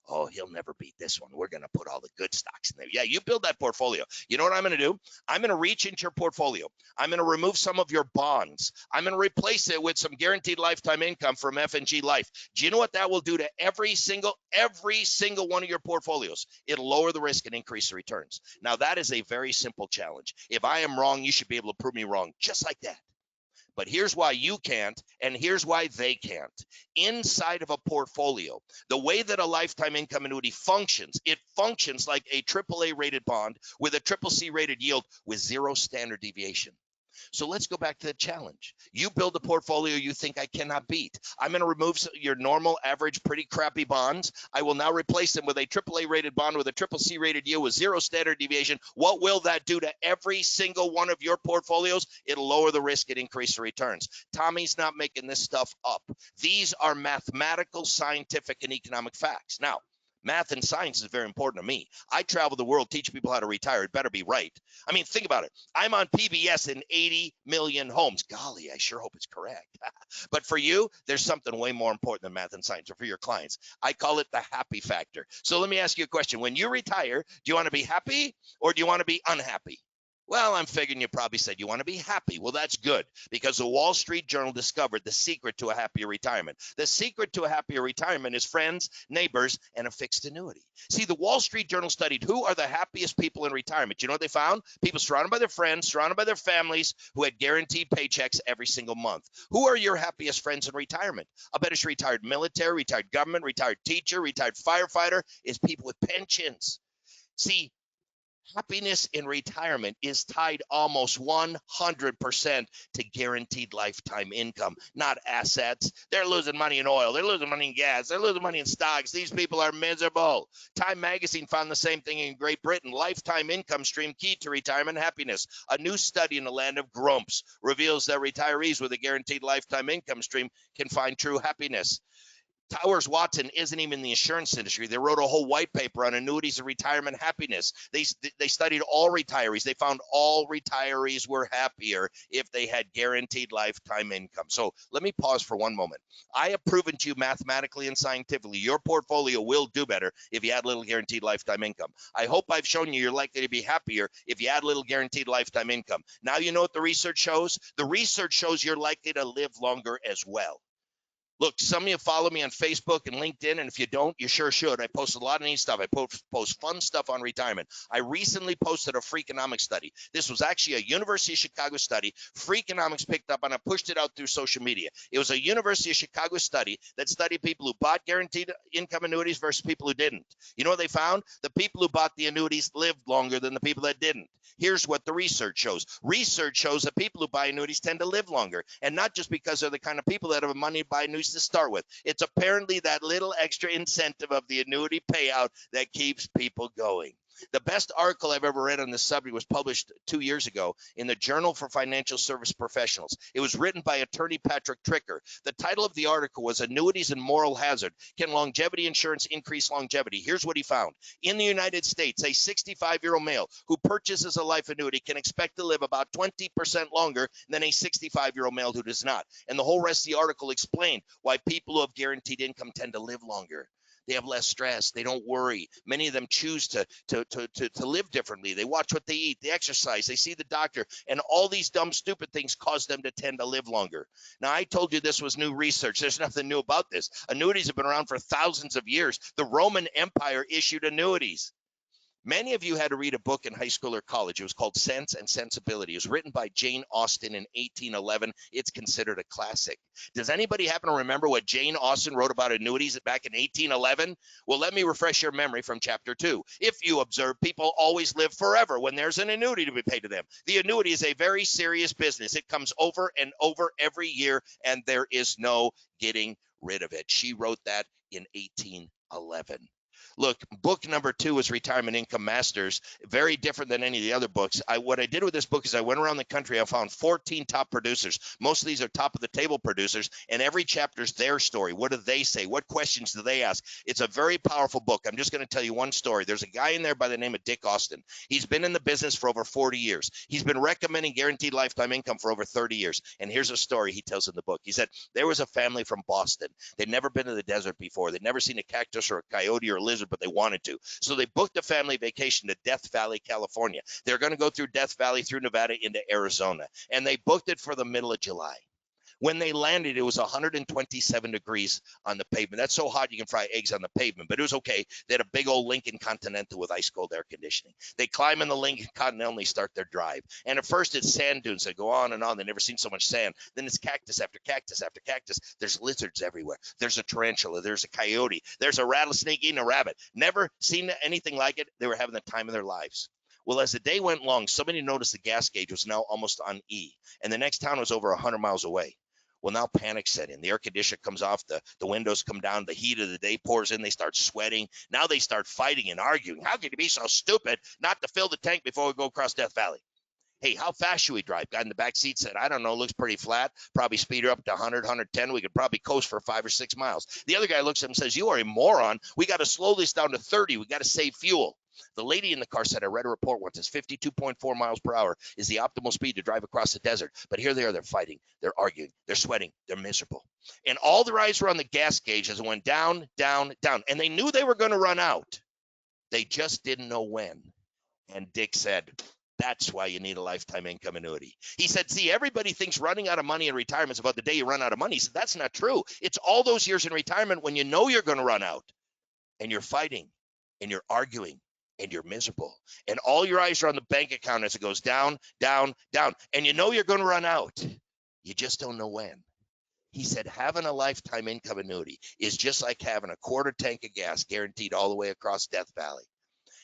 Oh, he'll never beat this one. We're going to put all the good stocks in there. Yeah, you build that portfolio. You know what I'm going to do? I'm going to reach into your portfolio. I'm going to remove some of your bonds. I'm going to replace it with some guaranteed lifetime income from F&G Life. Do you know what that will do to every single one of your portfolios? It'll lower the risk and increase the returns. Now, that is a very simple challenge. If I am wrong, you should be able to prove me wrong just like that. But here's why you can't, and here's why they can't. Inside of a portfolio, the way that a lifetime income annuity functions, it functions like a AAA rated bond with a CCC rated yield with zero standard deviation. So let's go back to the challenge. You build a portfolio you think I cannot beat. I'm going to remove your normal, average, pretty crappy bonds. I will now replace them with a AAA rated bond with a CCC rated yield with zero standard deviation. What will that do to every single one of your portfolios? It'll lower the risk and increase the returns. Tommy's not making this stuff up. These are mathematical, scientific, and economic facts. Now, math and science is very important to me. I travel the world, teach people how to retire. It better be right. I mean, think about it. I'm on PBS in 80 million homes. Golly, I sure hope it's correct. But for you, there's something way more important than math and science, or for your clients. I call it the happy factor. So let me ask you a question. When you retire, do you want to be happy or do you want to be unhappy? Well, I'm figuring you probably said you want to be happy. Well, that's good, because the Wall Street Journal discovered the secret to a happier retirement. The secret to a happier retirement is friends, neighbors, and a fixed annuity. See, the Wall Street Journal studied who are the happiest people in retirement. You know what they found? People surrounded by their friends, surrounded by their families, who had guaranteed paychecks every single month. Who are your happiest friends in retirement? I bet it's retired military, retired government, retired teacher, retired firefighter. It's people with pensions. See, happiness in retirement is tied almost 100% to guaranteed lifetime income, not assets. They're losing money in oil. They're losing money in gas. They're losing money in stocks. These people are miserable. Time magazine found the same thing in Great Britain. Lifetime income stream key to retirement happiness. A new study in the land of grumps reveals that retirees with a guaranteed lifetime income stream can find true happiness. Towers Watson isn't even in the insurance industry. They wrote a whole white paper on annuities and retirement happiness. They studied all retirees. They found all retirees were happier if they had guaranteed lifetime income. So let me pause for one moment. I have proven to you mathematically and scientifically your portfolio will do better if you add little guaranteed lifetime income. I hope I've shown you you're likely to be happier if you add little guaranteed lifetime income. Now you know what the research shows? The research shows you're likely to live longer as well. Look, some of you follow me on Facebook and LinkedIn, and if you don't, you sure should. I post a lot of neat stuff. I post fun stuff on retirement. I recently posted a Freakonomics study. This was actually a University of Chicago study. Freakonomics picked up on it, pushed it out through social media. It was a University of Chicago study that studied people who bought guaranteed income annuities versus people who didn't. You know what they found? The people who bought the annuities lived longer than the people that didn't. Here's what the research shows. Research shows that people who buy annuities tend to live longer, and not just because they're the kind of people that have money to buy annuities to start with. It's apparently that little extra incentive of the annuity payout that keeps people going. The best article I've ever read on this subject was published 2 years ago in the Journal for Financial Service Professionals. It was written by attorney Patrick Tricker. The title of the article was Annuities and Moral Hazard. Can Longevity Insurance Increase Longevity? Here's what he found. In the United States, a 65-year-old male who purchases a life annuity can expect to live about 20% longer than a 65-year-old male who does not. And the whole rest of the article explained why people who have guaranteed income tend to live longer. They have less stress. They don't worry. Many of them choose to live differently. They watch what they eat. They exercise. They see the doctor. And all these dumb, stupid things cause them to tend to live longer. Now, I told you this was new research. There's nothing new about this. Annuities have been around for thousands of years. The Roman Empire issued annuities. Many of you had to read a book in high school or college. It was called Sense and Sensibility. It was written by Jane Austen in 1811. It's considered a classic. Does anybody happen to remember what Jane Austen wrote about annuities back in 1811? Well, let me refresh your memory from chapter 2. If you observe, people always live forever when there's an annuity to be paid to them. The annuity is a very serious business. It comes over and over every year, and there is no getting rid of it. She wrote that in 1811. Look, book number 2 is Retirement Income Masters. Very different than any of the other books. What I did with this book is I went around the country. I found 14 top producers. Most of these are top of the table producers, and every chapter is their story. What do they say? What questions do they ask? It's a very powerful book. I'm just going to tell you one story. There's a guy in there by the name of Dick Austin. He's been in the business for over 40 years. He's been recommending guaranteed lifetime income for over 30 years. And here's a story he tells in the book. He said, there was a family from Boston. They'd never been to the desert before. They'd never seen a cactus or a coyote or a lizard, but they wanted to. So they booked a family vacation to Death Valley, California. They're going to go through Death Valley, through Nevada into Arizona. And they booked it for the middle of July. When they landed, it was 127 degrees on the pavement. That's so hot you can fry eggs on the pavement, but it was okay. They had a big old Lincoln Continental with ice cold air conditioning. They climb in the Lincoln Continental and they start their drive. And at first it's sand dunes that go on and on. They've never seen so much sand. Then it's cactus after cactus after cactus. There's lizards everywhere. There's a tarantula. There's a coyote. There's a rattlesnake eating a rabbit. Never seen anything like it. They were having the time of their lives. Well, as the day went long, somebody noticed the gas gauge was now almost on E, and the next town was over 100 miles away. Well, now panic set in. The air conditioner comes off, the windows come down, the heat of the day pours in, they start sweating. Now they start fighting and arguing. How can you be so stupid not to fill the tank before we go across Death Valley? Hey, how fast should we drive? Guy in the back seat said, I don't know, looks pretty flat. Probably speed her up to 100, 110. We could probably coast for 5 or 6 miles. The other guy looks at him and says, you are a moron. We got to slow this down to 30. We got to save fuel. The lady in the car said, I read a report once, it's 52.4 miles per hour is the optimal speed to drive across the desert. But here they are, they're fighting, they're arguing, they're sweating, they're miserable. And all their eyes were on the gas gauge as it went down, down, down. And they knew they were going to run out. They just didn't know when. And Dick said, that's why you need a lifetime income annuity. He said, see, everybody thinks running out of money in retirement is about the day you run out of money. He said, that's not true. It's all those years in retirement when you know you're going to run out and you're fighting and you're arguing and you're miserable. And all your eyes are on the bank account as it goes down, down, down. And you know you're going to run out. You just don't know when. He said, having a lifetime income annuity is just like having a quarter tank of gas guaranteed all the way across Death Valley.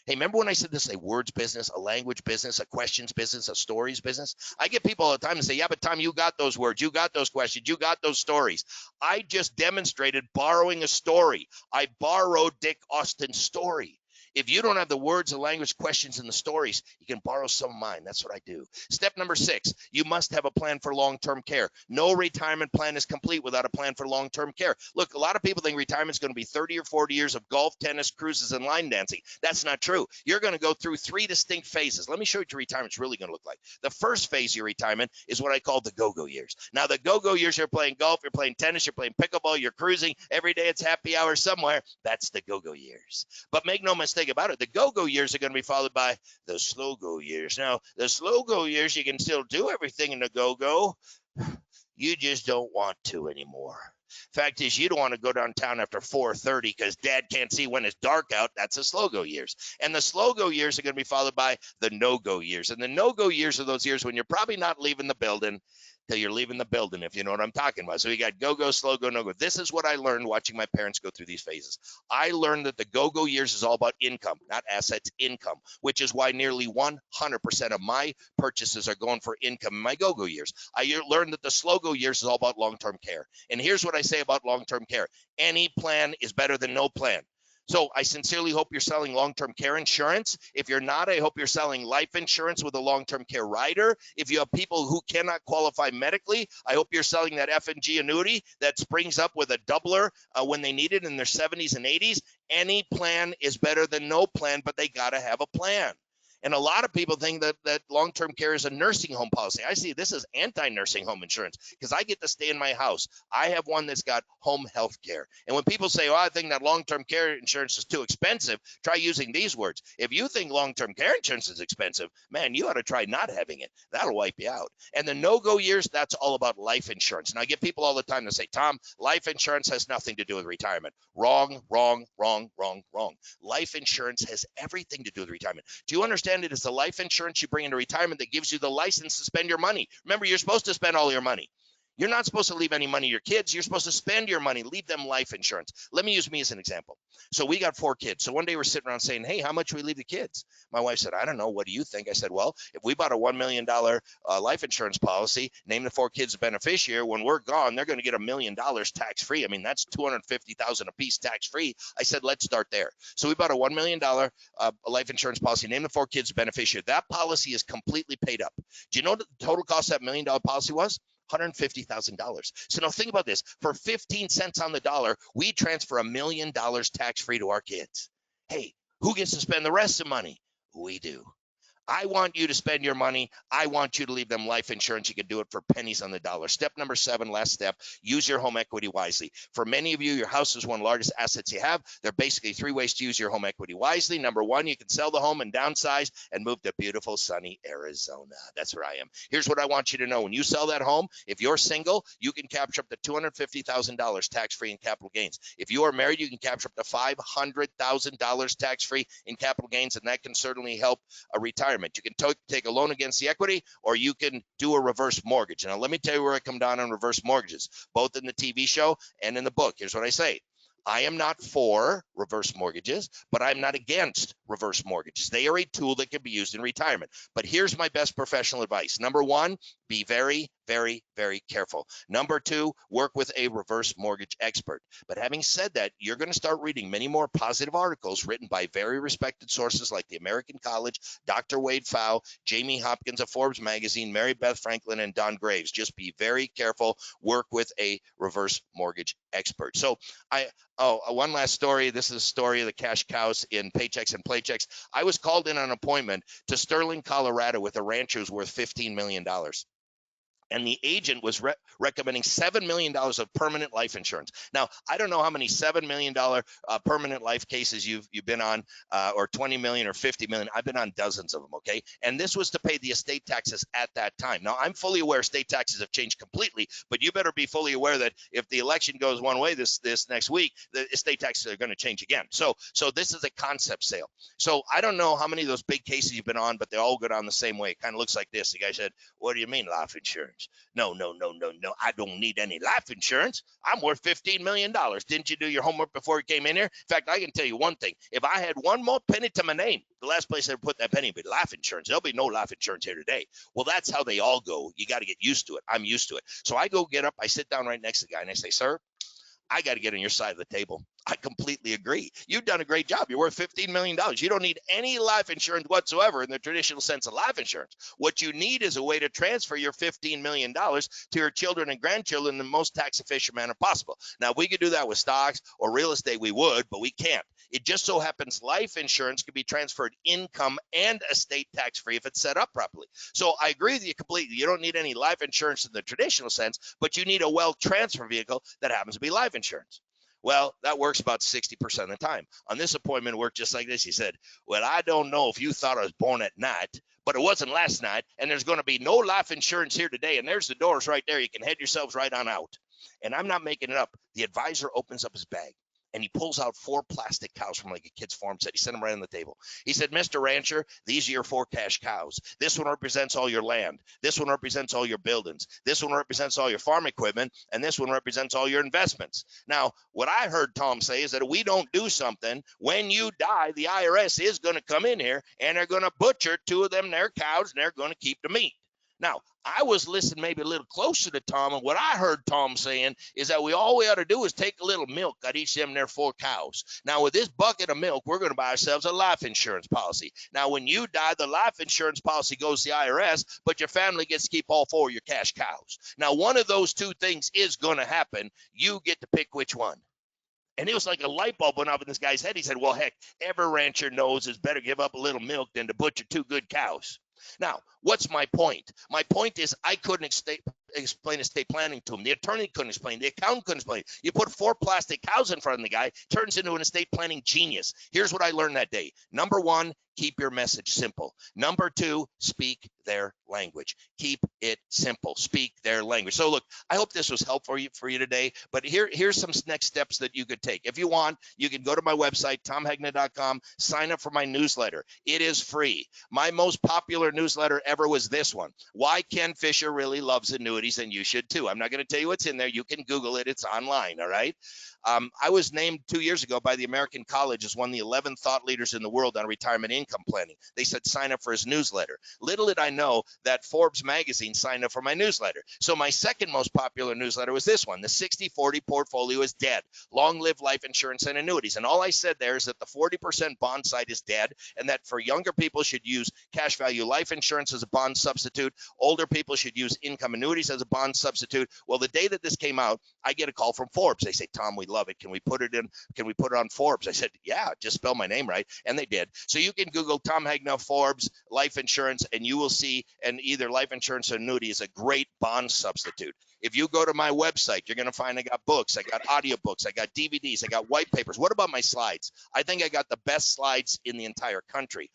Hey, remember when I said this is a words business, a language business, a questions business, a stories business? I get people all the time to say, yeah, but Tom, you got those words, you got those questions, you got those stories. I just demonstrated borrowing a story. I borrowed Dick Austin's story. If you don't have the words, the language, questions, and the stories, you can borrow some of mine. That's what I do. Step number 6, you must have a plan for long-term care. No retirement plan is complete without a plan for long-term care. Look, a lot of people think retirement is going to be 30 or 40 years of golf, tennis, cruises, and line dancing. That's not true. You're going to go through 3 distinct phases. Let me show you what your retirement's really going to look like. The first phase of your retirement is what I call the go-go years. Now, the go-go years, you're playing golf, you're playing tennis, you're playing pickleball, you're cruising. Every day it's happy hour somewhere. That's the go-go years. But make no mistake about it, the go-go years are going to be followed by the slow-go years. Now, the slow-go years, you can still do everything in the go-go. You just don't want to anymore. Fact is, you don't want to go downtown after 4:30 because dad can't see when it's dark out. That's the slow-go years. And the slow-go years are going to be followed by the no-go years. And the no-go years are those years when you're probably not leaving the building till you're leaving the building, if you know what I'm talking about. So you got go-go, slow-go, no-go. This is what I learned watching my parents go through these phases. I learned that the go-go years is all about income, not assets, income, which is why nearly 100% of my purchases are going for income in my go-go years. I learned that the slow-go years is all about long-term care. And here's what I say about long-term care. Any plan is better than no plan. So I sincerely hope you're selling long-term care insurance. If you're not, I hope you're selling life insurance with a long-term care rider. If you have people who cannot qualify medically, I hope you're selling that F&G annuity that springs up with a doubler when they need it in their 70s and 80s. Any plan is better than no plan, but they got to have a plan. And a lot of people think that long-term care is a nursing home policy. I see this as anti-nursing home insurance because I get to stay in my house. I have one that's got home health care. And when people say, oh, I think that long-term care insurance is too expensive, try using these words. If you think long-term care insurance is expensive, man, you ought to try not having it. That'll wipe you out. And the no-go years, that's all about life insurance. And I get people all the time to say, Tom, life insurance has nothing to do with retirement. Wrong, wrong, wrong, wrong, wrong. Life insurance has everything to do with retirement. Do you understand it is the life insurance you bring into retirement that gives you the license to spend your money? Remember, you're supposed to spend all your money. You're not supposed to leave any money to your kids. You're supposed to spend your money, leave them life insurance. Let me use me as an example. So we got 4 kids. So one day we're sitting around saying, hey, how much do we leave the kids? My wife said, I don't know. What do you think? I said, well, if we bought a $1 million life insurance policy, name the 4 kids a beneficiary, when we're gone, they're going to get $1 million tax-free. I mean, that's $250,000 a piece tax-free. I said, let's start there. So we bought a $1 million life insurance policy, name the 4 kids a beneficiary. That policy is completely paid up. Do you know what the total cost of that $1 million policy was? $150,000. So now think about this. For 15 cents on the dollar, we transfer $1 million tax-free to our kids. Hey, who gets to spend the rest of the money? We do. I want you to spend your money. I want you to leave them life insurance. You can do it for pennies on the dollar. Step number 7, last step, use your home equity wisely. For many of you, your house is one of the largest assets you have. There are basically 3 ways to use your home equity wisely. Number 1, you can sell the home and downsize and move to beautiful, sunny Arizona. That's where I am. Here's what I want you to know. When you sell that home, if you're single, you can capture up to $250,000 tax-free in capital gains. If you are married, you can capture up to $500,000 tax-free in capital gains, and that can certainly help a retirement. You can take a loan against the equity, or you can do a reverse mortgage. Now, let me tell you where I come down on reverse mortgages, both in the TV show and in the book. Here's what I say. I am not for reverse mortgages, but I'm not against reverse mortgages. They are a tool that can be used in retirement. But here's my best professional advice. Number 1, be very, very, very careful. Number 2, work with a reverse mortgage expert. But having said that, you're going to start reading many more positive articles written by very respected sources like the American College, Dr. Wade Pfau, Jamie Hopkins of Forbes magazine, Mary Beth Franklin, and Don Graves. Just be very careful. Work with a reverse mortgage expert. So one last story. This is a story of the cash cows in Paychecks and Playchecks. I was called in on an appointment to Sterling, Colorado with a ranch who's worth $15 million. And the agent was recommending $7 million of permanent life insurance. Now, I don't know how many $7 million permanent life cases you've been on, or 20 million or 50 million. I've been on dozens of them, okay? And this was to pay the estate taxes at that time. Now, I'm fully aware estate taxes have changed completely, but you better be fully aware that if the election goes one way this next week, the estate taxes are going to change again. So this is a concept sale. So I don't know how many of those big cases you've been on, but they all go down the same way. It kind of looks like this. The guy said, what do you mean life insurance? No. I don't need any life insurance. I'm worth $15 million. Didn't you do your homework before you came in here? In fact, I can tell you one thing. If I had one more penny to my name, the last place I would put that penny would be life insurance. There'll be no life insurance here today. Well, that's how they all go. You got to get used to it. I'm used to it. So I go get up. I sit down right next to the guy, and I say, sir, I got to get on your side of the table. I completely agree. You've done a great job. You're worth $15 million. You don't need any life insurance whatsoever in the traditional sense of life insurance. What you need is a way to transfer your $15 million to your children and grandchildren in the most tax efficient manner possible. Now, if we could do that with stocks or real estate, we would, but we can't. It just so happens life insurance can be transferred income and estate tax free if it's set up properly. So I agree with you completely. You don't need any life insurance in the traditional sense, but you need a wealth transfer vehicle that happens to be life insurance. Well, that works about 60% of the time. On this appointment, it worked just like this. He said, well, I don't know if you thought I was born at night, but it wasn't last night, and there's going to be no life insurance here today, and there's the doors right there. You can head yourselves right on out. And I'm not making it up. The advisor opens up his bag, and he pulls out 4 plastic cows from like a kid's farm set. He set them right on the table. He said, Mr. Rancher, these are your 4 cash cows. This one represents all your land. This one represents all your buildings. This one represents all your farm equipment. And this one represents all your investments. Now, what I heard Tom say is that if we don't do something, when you die, the IRS is going to come in here and they're going to butcher 2 of them, their cows, and they're going to keep the meat. Now, I was listening maybe a little closer to Tom, and what I heard Tom saying is that all we ought to do is take a little milk out each of them there 4 cows. Now, with this bucket of milk, we're going to buy ourselves a life insurance policy. Now, when you die, the life insurance policy goes to the IRS, but your family gets to keep all 4 of your cash cows. Now, one of those 2 things is going to happen. You get to pick which one. And it was like a light bulb went off in this guy's head. He said, well, heck, every rancher knows it's better give up a little milk than to butcher 2 good cows. Now, what's my point? My point is I couldn't explain estate planning to him. The attorney couldn't explain. The accountant couldn't explain. You put 4 plastic cows in front of the guy, turns into an estate planning genius. Here's what I learned that day. Number 1, keep your message simple. Number 2, speak their language. Keep it simple. Speak their language. So look, I hope this was helpful for you today, but here's some next steps that you could take. If you want, you can go to my website, tomhegna.com, sign up for my newsletter. It is free. My most popular newsletter ever was this one. Why Ken Fisher really loves annuities, and you should too. I'm not going to tell you what's in there. You can Google it. It's online, all right? I was named 2 years ago by the American College as one of the 11 thought leaders in the world on retirement income planning. They said sign up for his newsletter. Little did I know that Forbes magazine signed up for my newsletter. So my second most popular newsletter was this one, the 60-40 portfolio is dead. Long live life insurance and annuities. And all I said there is that the 40% bond side is dead, and that for younger people should use cash value life insurance as a bond substitute. Older people should use income annuities as a bond substitute. Well, the day that this came out, I get a call from Forbes. They say, Tom, we love it. Can we put it on Forbes? I said, yeah, just spell my name right. And they did. So you can Google Tom Hegna Forbes life insurance, and you will see, and either life insurance or annuity is a great bond substitute. If you go to my website, you're going to find I got books, I got audiobooks, I got DVDs, I got white papers. What about my slides? I think I got the best slides in the entire country.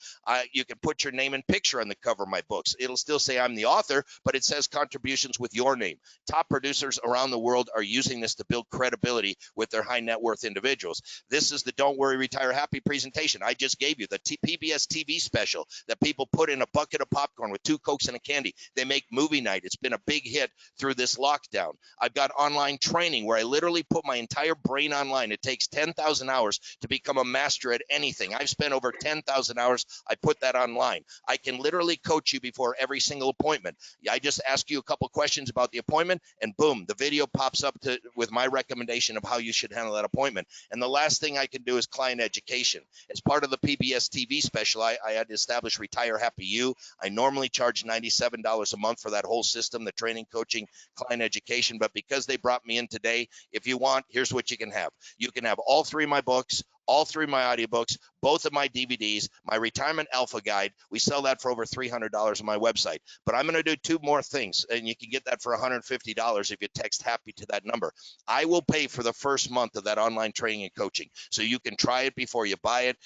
You can put your name and picture on the cover of my books. It'll still say I'm the author, but it says contributions with your name. Top producers around the world are using this to build credibility with their high net worth individuals. This is the Don't Worry, Retire Happy presentation I just gave you, the PBS TV special that people put in a bucket of popcorn with 2 Cokes and a candy. They make movie night. It's been a big hit through this lockdown. I've got online training where I literally put my entire brain online. It takes 10,000 hours to become a master at anything. I've spent over 10,000 hours. I put that online. I can literally coach you before every single appointment. I just ask you a couple questions about the appointment, and boom, the video pops up with my recommendation of how you should handle that appointment. And the last thing I can do is client education. As part of the PBS TV special, I had to establish Retire Happy You. I normally charge $97 a month for that whole system, the training, coaching, client education. But because they brought me in today, if you want, here's what you can have. You can have all 3 of my books, all 3 of my audiobooks, both of my DVDs, my retirement alpha guide. We sell that for over $300 on my website. But I'm going to do 2 more things, and you can get that for $150 if you text happy to that number. I will pay for the first month of that online training and coaching, so you can try it before you buy it.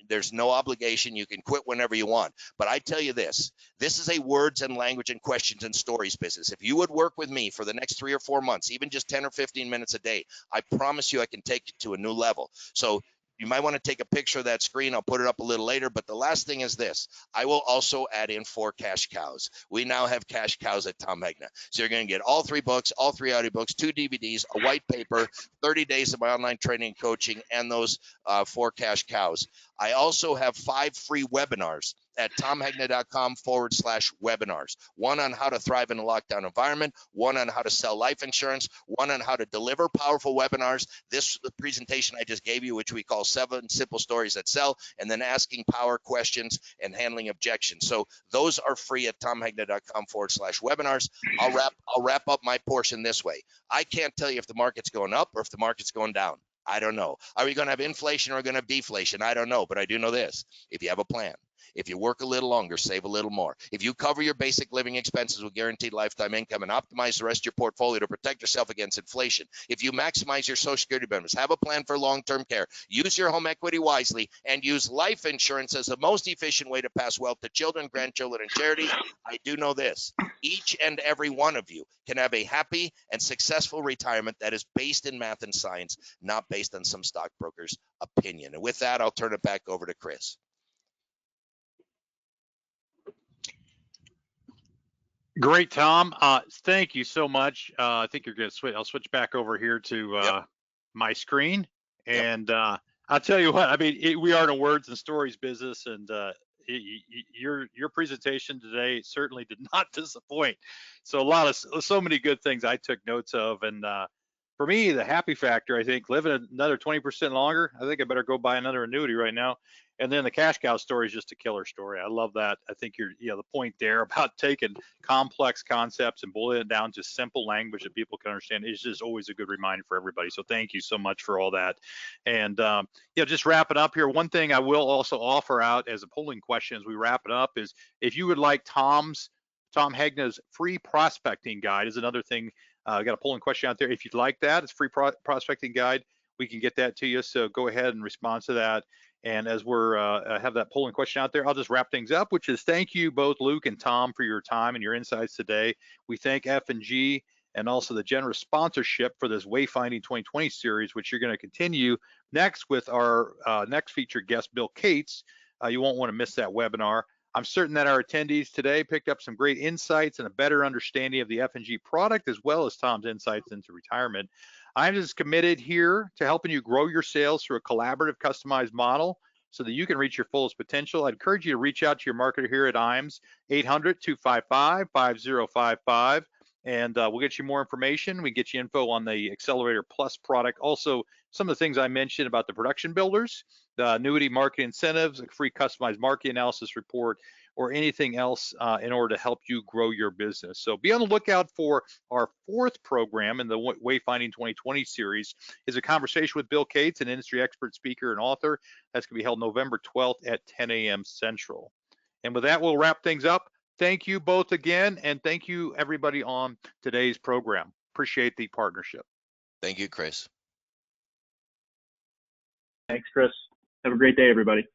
There's no obligation. You can quit whenever you want. But I tell you this is a words and language and questions and stories business. If you would work with me for the next 3 or 4 months, even just 10 or 15 minutes a day, I promise you I can take you to a new level. So you might want to take a picture of that screen. I'll put it up a little later. But the last thing is this. I will also add in 4 cash cows. We now have cash cows at Tom Hegna. So you're going to get all 3 books, all 3 audiobooks, 2 DVDs, a white paper, 30 days of my online training and coaching, and those 4 cash cows. I also have 5 free webinars at tomhegna.com/webinars. One on how to thrive in a lockdown environment, one on how to sell life insurance, one on how to deliver powerful webinars. This presentation I just gave you, which we call 7 Simple Stories That Sell, and then asking power questions and handling objections. So those are free at tomhegna.com/webinars. I'll wrap up my portion this way. I can't tell you if the market's going up or if the market's going down. I don't know. Are we going to have inflation or are we going to have deflation? I don't know, but I do know this. If you have a plan, if you work a little longer, save a little more. If you cover your basic living expenses with guaranteed lifetime income and optimize the rest of your portfolio to protect yourself against inflation, if you maximize your Social Security benefits, have a plan for long-term care, use your home equity wisely, and use life insurance as the most efficient way to pass wealth to children, grandchildren, and charities, I do know this. Each and every one of you can have a happy and successful retirement that is based in math and science, not based on some stockbroker's opinion. And with that, I'll turn it back over to Chris. Great, Tom. Thank you so much. I think you're going to switch. I'll switch back over here to my screen. And I'll tell you what, I mean, we are in a words and stories business. And, your presentation today certainly did not disappoint. So so many good things I took notes of, and for me, the happy factor, I think, living another 20% longer, I think I better go buy another annuity right now. And then the cash cow story is just a killer story. I love that. I think the point there about taking complex concepts and boiling it down to simple language that people can understand is just always a good reminder for everybody. So thank you so much for all that. And just wrapping up here, one thing I will also offer out as a polling question as we wrap it up is if you would like Tom Hegna's free prospecting guide is another thing. I got a polling question out there. If you'd like that, it's free prospecting guide. We can get that to you. So go ahead and respond to that. And as we're have that polling question out there, I'll just wrap things up, which is thank you both Luke and Tom for your time and your insights today. We thank F&G and also the generous sponsorship for this Wayfinding 2020 series, which you're going to continue next with our next featured guest, Bill Cates. You won't want to miss that webinar. I'm certain that our attendees today picked up some great insights and a better understanding of the F&G product, as well as Tom's insights into retirement. I'm just committed here to helping you grow your sales through a collaborative, customized model so that you can reach your fullest potential. I'd encourage you to reach out to your marketer here at IAMS, 800-255-5055, and we'll get you more information. We get you info on the Accelerator Plus product. Also, some of the things I mentioned about the production builders, the annuity market incentives, a free customized market analysis report, or anything else in order to help you grow your business. So be on the lookout for our fourth program in the Wayfinding 2020 series is a conversation with Bill Cates, an industry expert speaker and author. That's going to be held November 12th at 10 a.m. Central. And with that, we'll wrap things up. Thank you both again, and thank you everybody on today's program. Appreciate the partnership. Thank you, Chris. Thanks, Chris. Have a great day, everybody.